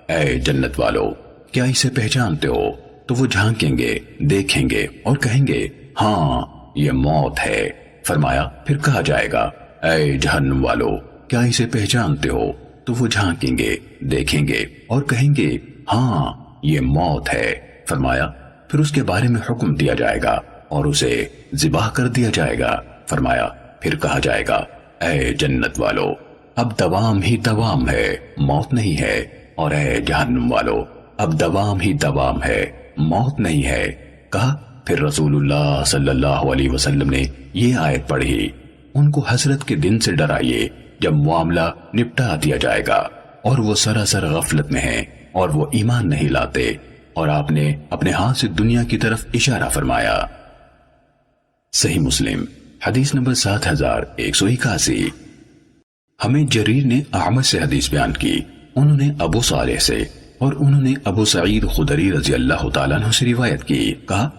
[SPEAKER 1] اے جنت والو کیا اسے پہچانتے ہو؟ تو وہ جھانکیں گے، دیکھیں گے اور کہیں گے ہاں یہ موت ہے۔ فرمایا پھر کہا جائے گا اے جہنم والو کیا اسے پہچانتے ہو؟ تو وہ جھانکیں گے، دیکھیں گے اور کہیں گے ہاں یہ موت ہے۔ فرمایا پھر اس کے بارے میں حکم دیا جائے گا اور اسے ذبح کر دیا جائے گا۔ فرمایا پھر کہا جائے گا اے جنت والو اب دوام ہی دوام ہے، موت نہیں ہے، اور اے جہنم والو اب دوام ہی دوام ہے، موت نہیں ہے۔ کہا پھر رسول اللہ صلی اللہ علیہ وسلم نے یہ آیت پڑھی، ان کو حسرت کے دن سے ڈرائیے جب معاملہ نپٹا دیا جائے گا اور وہ سراسر غفلت میں ہیں اور وہ ایمان نہیں لاتے، اور آپ نے اپنے ہاتھ سے دنیا کی طرف اشارہ فرمایا۔ صحیح مسلم حدیث نمبر 7181۔ ہمیں جریر نے اعمش سے حدیث بیان کی، انہوں نے ابو صالح سے اور انہوں نے ابو سعید خدری رضی اللہ تعالیٰ عنہ سے روایت کی، کہا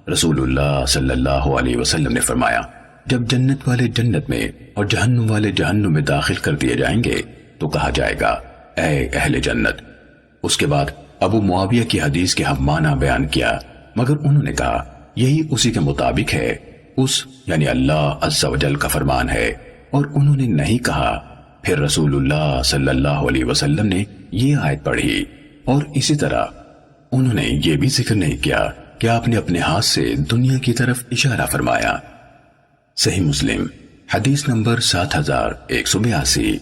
[SPEAKER 1] رسول اللہ صلی اللہ علیہ وسلم نے فرمایا جب جنت والے جنت میں اور جہنم والے جہنم میں داخل کر دیے جائیں گے تو کہا جائے گا اے اہل جنت۔ اس کے بعد ابو معاویہ کی حدیث کے ہم معنی بیان کیا، مگر انہوں نے کہا یہی اسی کے مطابق ہے، اس یعنی اللہ عز و جل کا فرمان ہے، اور انہوں نے نہیں کہا۔ پھر رسول اللہ صلی اللہ علیہ وسلم نے یہ آیت پڑھی، اور اسی طرح انہوں نے یہ بھی ذکر نہیں کیا کہ آپ نے اپنے ہاتھ سے دنیا کی طرف اشارہ فرمایا۔ صحیح مسلم حدیث نمبر 7182۔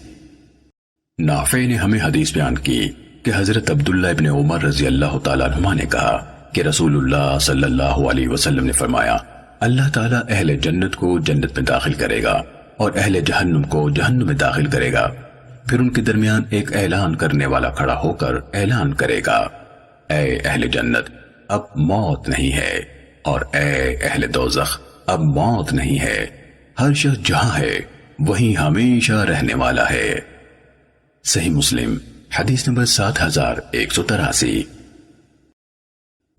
[SPEAKER 1] نافع نے ہمیں حدیث بیان کی کہ حضرت عبداللہ ابن عمر رضی اللہ تعالیٰ عنہما نے کہا کہ رسول اللہ صلی اللہ علیہ وسلم نے فرمایا اللہ تعالیٰ اہل جنت کو جنت میں داخل کرے گا اور اہل جہنم کو جہنم میں داخل کرے گا، پھر ان کے درمیان ایک اعلان کرنے والا کھڑا ہو کر اعلان کرے گا اے اہل جنت اب موت نہیں ہے، اور اے اہل دوزخ اب موت نہیں ہے، ہر شخص جہاں ہے وہیں ہمیشہ رہنے والا ہے۔ صحیح مسلم حدیث نمبر 7183۔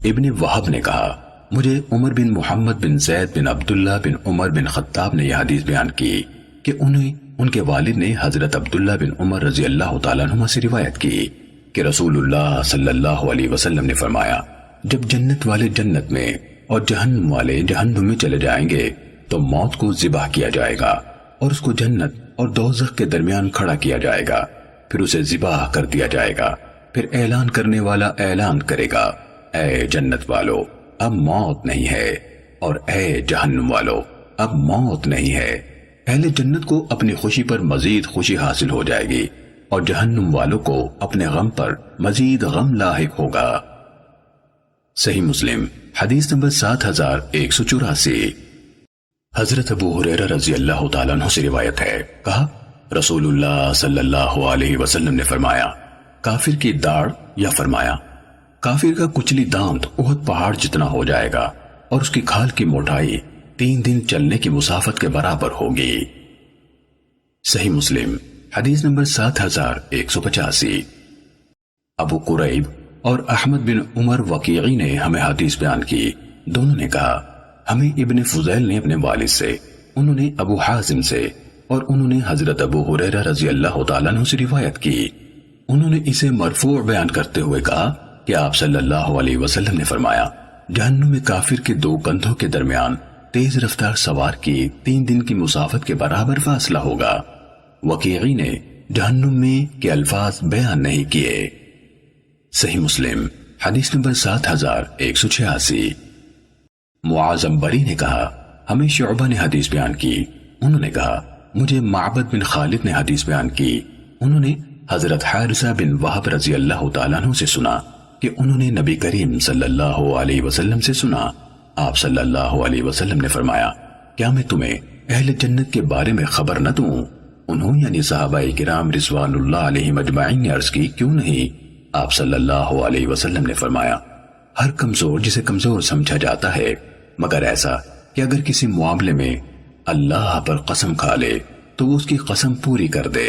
[SPEAKER 1] ابن وہب نے کہا مجھے عمر بن محمد بن زید بن عبداللہ بن عمر بن خطاب نے یہ حدیث بیان کی کہ ان کے والد نے حضرت عبداللہ بن عمر رضی اللہ تعالیٰ عنہ سے روایت کی کہ رسول اللہ صلی اللہ علیہ وسلم نے فرمایا جب جنت والے جنت میں اور جہنم والے جہنم میں چلے جائیں گے تو موت کو ذبح کیا جائے گا اور اس کو جنت اور دوزخ کے درمیان کھڑا کیا جائے گا، پھر اسے ذبح کر دیا جائے گا، پھر اعلان کرنے والا اعلان کرے گا اے جنت والو اب موت نہیں ہے، اور اے جہنم والو اب موت نہیں ہے۔ اہل جنت کو اپنی خوشی پر مزید خوشی حاصل ہو جائے گی اور جہنم والوں کو اپنے غم پر مزید غم لاحق ہوگا۔ صحیح مسلم حدیث نمبر 7184۔ حضرت ابو ہریرہ رضی اللہ تعالیٰ عنہ سے روایت ہے، کہا رسول اللہ صلی اللہ علیہ وسلم نے فرمایا کافر کی داڑھ یا فرمایا کافر کا کچلی دانت احد پہاڑ جتنا ہو جائے گا اور اس کی کھال کی موٹائی 3 دن چلنے کی مسافت کے برابر ہوگی۔ صحیح مسلم حدیث نمبر 7185۔ ابو قریب اور احمد بن عمر وقیعی نے ہمیں حدیث بیان کی، دونوں نے کہا ہمیں ابن فضیل نے اپنے والد سے، انہوں نے ابو حازم سے اور انہوں نے حضرت ابو ہریرہ رضی اللہ تعالیٰ عنہ سے روایت کی، انہوں نے اسے مرفوع بیان کرتے ہوئے کہا کہ آپ صلی اللہ علیہ وسلم نے فرمایا جہنم میں کافر کے 2 کندھوں کے درمیان تیز رفتار سوار کی 3 دن کی مسافت کے برابر فاصلہ ہوگا۔ وقیعی نے جہنم میں کے الفاظ بیان نہیں کیے۔ صحیح مسلم حدیث نمبر 7186۔ معاذ عنبری نے کہا ہمیں شعبہ نے حدیث بیان کی، انہوں نے کہا مجھے معبد بن خالد نے حدیث بیان کی، انہوں نے حضرت حارثہ بن وہب رضی اللہ تعالیٰ عنہ سے سنا کہ انہوں نے نبی کریم صلی اللہ علیہ وسلم سے سنا، آپ صلی اللہ علیہ وسلم نے فرمایا کیا میں تمہیں اہل جنت کے بارے میں خبر نہ دوں؟ انہوں یعنی صحابہ کرام رضوان اللہ علیہم اجمعین نے عرض کی کیوں نہیں؟ آپ صلی اللہ علیہ وسلم نے فرمایا ہر کمزور جسے کمزور سمجھا جاتا ہے مگر ایسا کہ اگر کسی معاملے میں اللہ پر قسم کھا لے تو وہ اس کی قسم پوری کر دے۔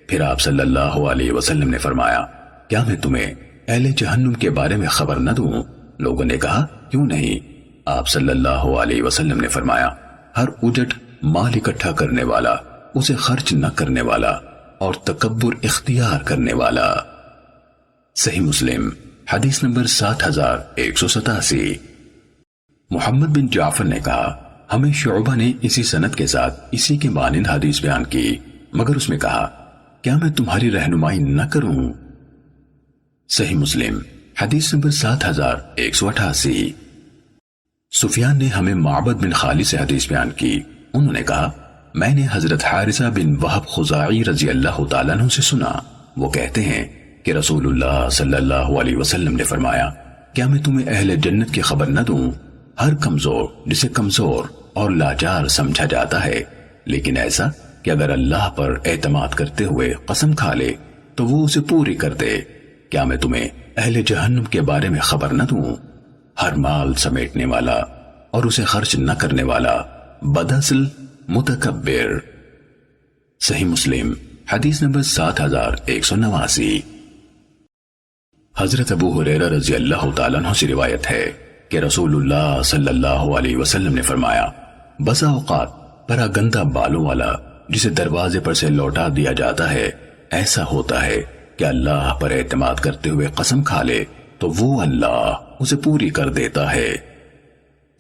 [SPEAKER 1] پھر آپ صلی اللہ علیہ وسلم نے فرمایا کیا میں تمہیں اہل جہنم کے بارے میں خبر نہ دوں؟ لوگوں نے کہا کیوں نہیں؟ آپ صلی اللہ علیہ وسلم نے فرمایا ہر اجٹ مال اکٹھا کرنے والا، اسے خرچ نہ کرنے والا اور تکبر اختیار کرنے والا۔ صحیح مسلم حدیث نمبر 7187۔ محمد بن جعفر نے کہا ہمیں شعبہ نے اسی سند کے ساتھ اسی کے مانند حدیث بیان کی مگر اس میں کہا کیا میں تمہاری رہنمائی نہ کروں؟ صحیح مسلم حدیث نمبر 7188۔ سفیان نے ہمیں معبد بن خالد سے حدیث بیان کی، انہوں نے کہا میں نے حضرت حارثہ بن وہب خزاعی رضی اللہ تعالیٰ عنہ سے سنا، وہ کہتے ہیں کہ رسول اللہ صلی اللہ علیہ وسلم نے فرمایا کیا میں تمہیں اہل جنت کی خبر نہ دوں؟ ہر کمزور جسے کمزور اور لاچار سمجھا جاتا ہے لیکن ایسا کہ اگر اللہ پر اعتماد کرتے ہوئے قسم کھا لے تو وہ اسے پوری کر دے۔ کیا میں تمہیں اہل جہنم کے بارے میں خبر نہ دوں؟ ہر مال سمیٹنے والا اور اسے خرچ نہ کرنے والا، بداصل متکبر۔ صحیح مسلم حدیث نمبر 7189۔ حضرت ابو ہریرہ رضی اللہ تعالیٰ عنہ سے روایت ہے کہ رسول اللہ صلی اللہ علیہ وسلم نے فرمایا، بسا اوقات پرا گندہ بالوں والا جسے دروازے پر سے لوٹا دیا جاتا ہے ایسا ہوتا ہے کہ اللہ پر اعتماد کرتے ہوئے قسم کھا لے تو وہ اللہ اسے پوری کر دیتا ہے۔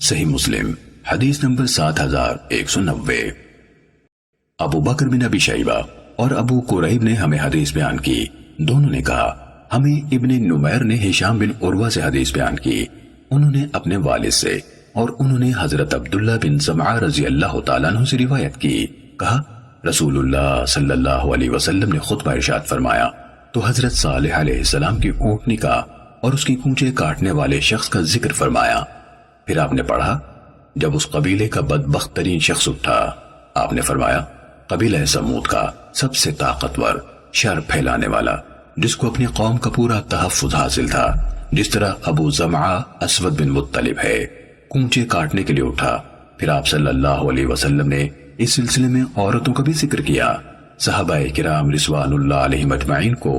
[SPEAKER 1] صحیح مسلم حدیث نمبر 7190۔ ابو بکر بن ابی شیبہ اور ابو قریب نے ہمیں حدیث بیان کی، دونوں نے کہا ہمیں ابن نمیر نے ہشام بن عروہ سے حدیث بیان کی، انہوں نے اپنے والد سے اور انہوں نے حضرت عبداللہ بن زمعہ رضی اللہ تعالیٰ عنہ سے روایت کی، کہا رسول اللہ صلی اللہ علیہ وسلم نے خطبہ ارشاد فرمایا تو حضرت صالح علیہ السلام کی اونٹنی کا اور اس کی کونچے کاٹنے والے شخص کا ذکر فرمایا۔ پھر آپ نے پڑھا جب اس قبیلے کا بدبخت ترین شخص اٹھا، آپ نے فرمایا قبیلہ سمود کا سب سے طاقتور شر پھیلانے والا جس کو اپنی قوم کا پورا تحفظ حاصل تھا، جس طرح ابو زمعہ اسود بن مطلب ہے، کونچے کاٹنے کے لیے اٹھا۔ پھر آپ صلی اللہ علیہ وسلم نے اس سلسلے میں عورتوں کا بھی ذکر کیا۔ صحابہ کرام رضوان اللہ علیہم اجمعین کو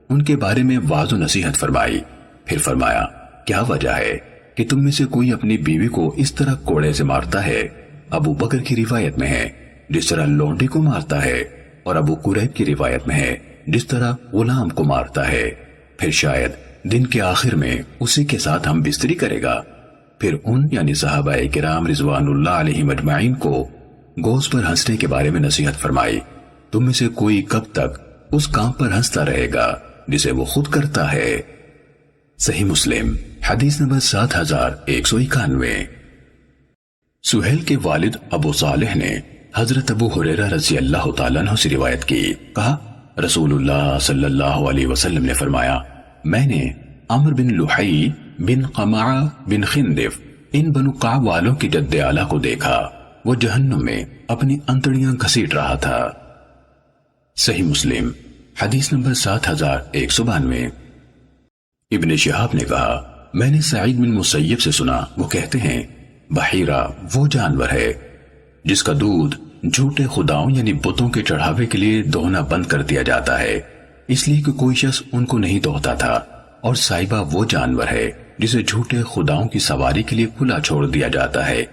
[SPEAKER 1] ان کے بارے میں واعظ و نصیحت فرمائی۔ پھر فرمایا کیا وجہ ہے کہ تم میں سے کوئی اپنی بیوی کو اس طرح کوڑے سے مارتا ہے؟ ابو بکر کی روایت میں ہے جس طرح لونڈی کو مارتا ہے، اور ابو قریب کی روایت میں ہے جس طرح غلام کو مارتا ہے، پھر شاید دن کے آخر میں اسی کے ساتھ ہم بستری کرے گا۔ پھر ان یعنی صحابہ کرام رضوان اللہ علیہم اجمعین کو گوز پر ہنسنے کے بارے میں نصیحت فرمائی۔ تم میں سے کوئی کب تک اس کام پر ہنستا رہے گا جسے وہ خود کرتا ہے؟ صحیح مسلم حدیث نمبر 7191۔ سہیل کے والد ابو صالح نے حضرت ابو ہریرہ رضی اللہ تعالیٰ عنہ سے روایت کی، کہا رسول اللہ صلی اللہ علیہ وسلم نے فرمایا میں نے عمر بن لحی بن قمعہ بن خندف ان بنو قعب والوں کی جد اعلیٰ کو دیکھا، وہ جہنم میں اپنی انتڑیاں گھسیٹ رہا تھا۔ صحیح مسلم حدیث نمبر 7192۔ ابن شہاب نے کہا میں نے سعید بن مسیب سے سنا، وہ کہتے ہیں بحیرہ وہ جانور ہے جس کا دودھ جھوٹے خداؤں یعنی بتوں کے چڑھاوے کے لیے دوہنا بند کر دیا جاتا ہے، اس لیے کہ کوئی شخص ان کو نہیں دوہتا تھا، اور سائبہ وہ جانور ہے جسے جھوٹے خداؤں کی سواری کے لیے کھلا چھوڑ دیا جاتا ہے،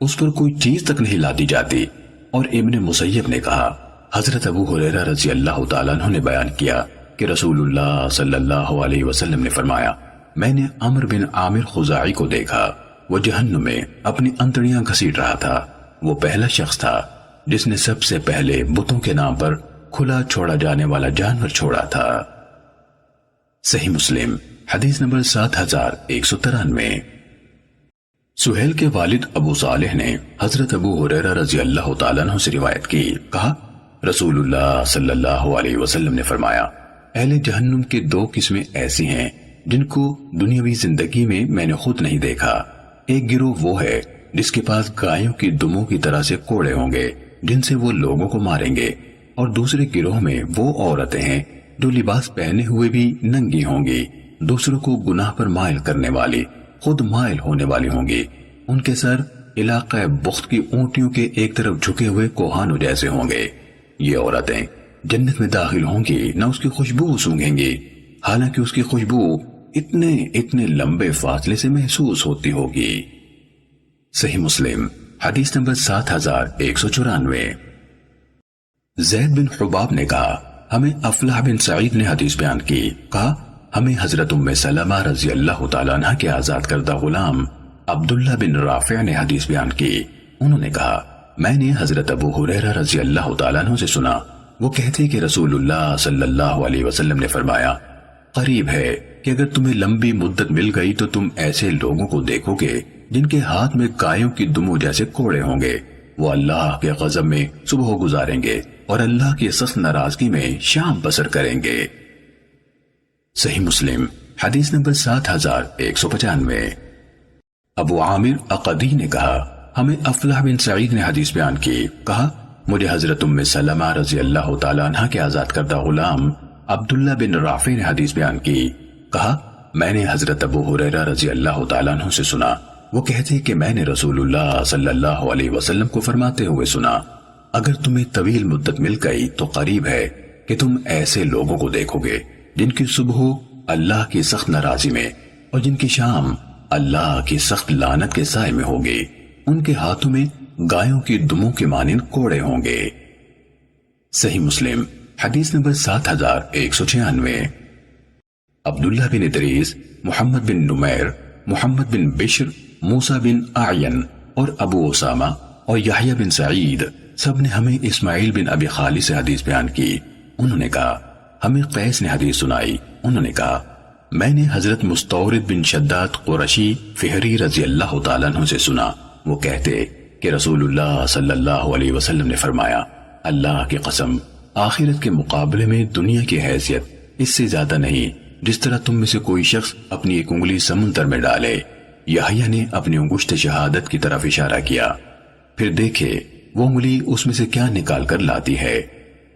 [SPEAKER 1] اس پر کوئی چیز تک نہیں لادی جاتی۔ اور ابن مسیب نے کہا حضرت ابو ہریرہ رضی اللہ تعالیٰ عنہ نے بیان کیا کہ رسول اللہ صلی اللہ علیہ وسلم نے فرمایا میں نے عمر بن عامر خزاعی کو دیکھا، وہ جہنم میں اپنی انتڑیاں گھسیٹ رہا تھا، وہ پہلا شخص تھا جس نے سب سے پہلے بتوں کے نام پر کھلا چھوڑا جانے والا جانور چھوڑا تھا۔ صحیح مسلم حدیث نمبر 7193۔ سہیل کے والد ابو صالح نے حضرت ابو ہریرہ رضی اللہ تعالیٰ عنہ سے روایت کی، کہا رسول اللہ صلی اللہ علیہ وسلم نے فرمایا اہل جہنم کے دو قسمیں ایسی ہیں جن کو دنیاوی زندگی میں نے خود نہیں دیکھا۔ ایک گروہ وہ ہے جس کے پاس گایوں کی دموں کی طرح سے کوڑے ہوں گے جن سے وہ لوگوں کو ماریں گے، اور دوسرے گروہ میں وہ عورتیں ہیں جو لباس پہنے ہوئے بھی ننگی ہوں گی، دوسروں کو گناہ پر مائل کرنے والی، خود مائل ہونے والی ہوں گی، ان کے سر علاقہ بخت کی اونٹیوں کے ایک طرف جھکے ہوئے کوہانوں جیسے ہوں گے۔ یہ عورتیں جنت میں داخل ہوں گی نہ اس کی خوشبو سونگھیں گی، حالانکہ اس کی خوشبو اتنے لمبے فاصلے سے محسوس ہوتی ہوگی۔ صحیح مسلم حدیث نمبر 7194۔ زید بن حباب نے کہا ہمیں افلاح بن سعید نے حدیث بیان کی، کہا ہمیں حضرت ام سلمہ رضی اللہ تعالیٰ عنہ کے آزاد کردہ غلام عبداللہ بن رافع نے حدیث بیان کی، انہوں نے کہا میں نے حضرت ابو ہریرہ رضی اللہ تعالیٰ عنہ سے سنا، وہ کہتے کہ رسول اللہ صلی اللہ علیہ وسلم نے فرمایا قریب ہے کہ اگر تمہیں لمبی مدت مل گئی تو تم ایسے لوگوں کو دیکھو گے جن کے ہاتھ میں گایوں کی دموں جیسے کوڑے ہوں گے، وہ اللہ کے غضب میں صبح گزاریں گے اور اللہ کی سخت ناراضگی میں شام بسر کریں گے۔ صحیح مسلم حدیث نمبر 7195۔ ابو عامر اقدی نے کہا ہمیں افلاح بن سعید نے حدیث بیان کی، کہا مجھے حضرت ام سلمہ رضی اللہ تعالیٰ عنہ کے آزاد کردہ غلام عبداللہ بن رافع نے حدیث بیان کی، کہا میں نے حضرت ابو ہریرہ رضی اللہ تعالیٰ عنہ سے سنا، وہ کہتے کہ میں نے رسول اللہ صلی اللہ علیہ وسلم کو فرماتے ہوئے سنا اگر تمہیں طویل مدت مل گئی تو قریب ہے کہ تم ایسے لوگوں کو دیکھو گے جن کی صبح اللہ کی سخت ناراضی میں اور جن کی شام اللہ کی سخت لعنت کے سائے میں ہوگی. ان کے ہاتھوں میں گایوں کی دموں کے مانند کوڑے ہوں گے. صحیح مسلم حدیث نمبر 7196. عبداللہ بن ادریس، محمد بن نمیر، محمد بن بشر، موسیٰ بن اعین اور ابو اسامہ اور یحییٰ بن سعید سب نے ہمیں اسماعیل بن ابی خالد سے حدیث بیان کی. انہوں نے کہا ہمیں قیس نے حدیث سنائی. انہوں نے کہا میں نے حضرت مستورد بن شداد قرشی فہری رضی اللہ تعالیٰ عنہ سے سنا. وہ کہتے کہ رسول اللہ صلی اللہ علیہ وسلم نے فرمایا اللہ کی قسم آخرت کے مقابلے میں دنیا کی حیثیت اس سے زیادہ نہیں جس طرح تم میں سے کوئی شخص اپنی ایک انگلی سمندر میں ڈالے. یحییٰ نے اپنی انگشت شہادت کی طرف اشارہ کیا، پھر دیکھے وہ انگلی اس میں سے کیا نکال کر لاتی ہے.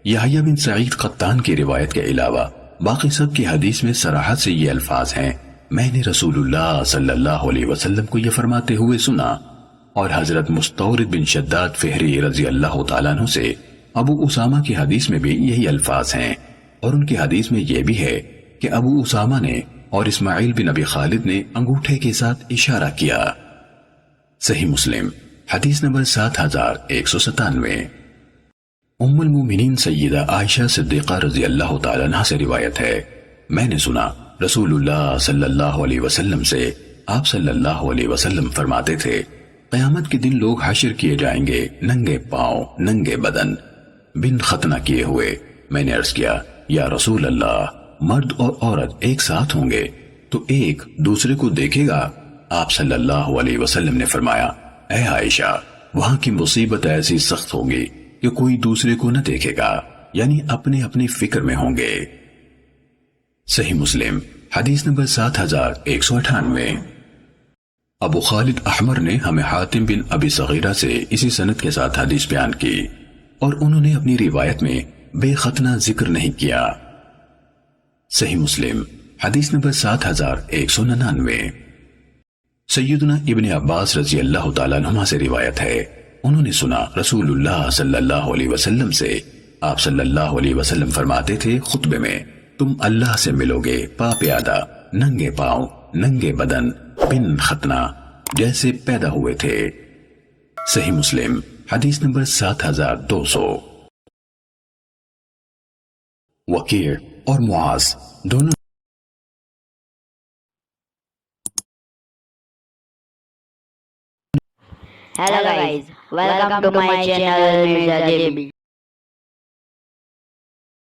[SPEAKER 1] یحییٰ بن سعید قطان کی روایت کے علاوہ باقی سب کی حدیث میں صراحت سے یہ الفاظ ہیں میں نے رسول اللہ صلی اللہ علیہ وسلم کو یہ فرماتے ہوئے سنا. اور حضرت مستورد بن شداد فہری رضی اللہ تعالیٰ عنہ سے ابو اسامہ کی حدیث میں بھی یہی الفاظ ہیں، اور ان کی حدیث میں یہ بھی ہے کہ ابو اسامہ نے اور اسماعیل بن ابی خالد نے انگوٹھے کے ساتھ اشارہ کیا. صحیح مسلم حدیث نمبر 7197. ام المومنین سیدہ عائشہ صدیقہ رضی اللہ تعالیٰ عنہ سے روایت ہے میں نے سنا رسول اللہ صلی اللہ علیہ وسلم سے آپ صلی اللہ علیہ وسلم فرماتے تھے قیامت کے دن لوگ حشر کیے جائیں گے ننگے پاؤں ننگے بدن بن ختنہ کیے ہوئے. میں نے عرض کیا یا رسول اللہ مرد اور عورت ایک ساتھ ہوں گے تو ایک دوسرے کو دیکھے گا؟ آپ صلی اللہ علیہ وسلم نے فرمایا اے عائشہ وہاں کی مصیبت ایسی سخت ہوگی کہ کوئی دوسرے کو نہ دیکھے گا، یعنی اپنے اپنی فکر میں ہوں گے. صحیح مسلم حدیث نمبر 7198. ابو خالد احمر نے ہمیں حاتم بن ابی صغیرہ سے اسی سند کے ساتھ حدیث بیان کی اور انہوں نے اپنی روایت میں بے ختنہ ذکر نہیں کیا. صحیح مسلم حدیث نمبر 7199. سیدنا ابن عباس رضی اللہ تعالیٰ عنہما سے روایت ہے انہوں نے سنا رسول اللہ صلی اللہ علیہ وسلم سے آپ صلی اللہ علیہ وسلم فرماتے تھے خطبے میں تم اللہ سے ملو گے پا پیادہ ننگے پاؤں ننگے بدن بن ختنہ جیسے پیدا ہوئے تھے. صحیح مسلم حدیث نمبر 7200. وکیع اور معاذ دونوں
[SPEAKER 2] Hello guys, welcome to my channel Mirza JB.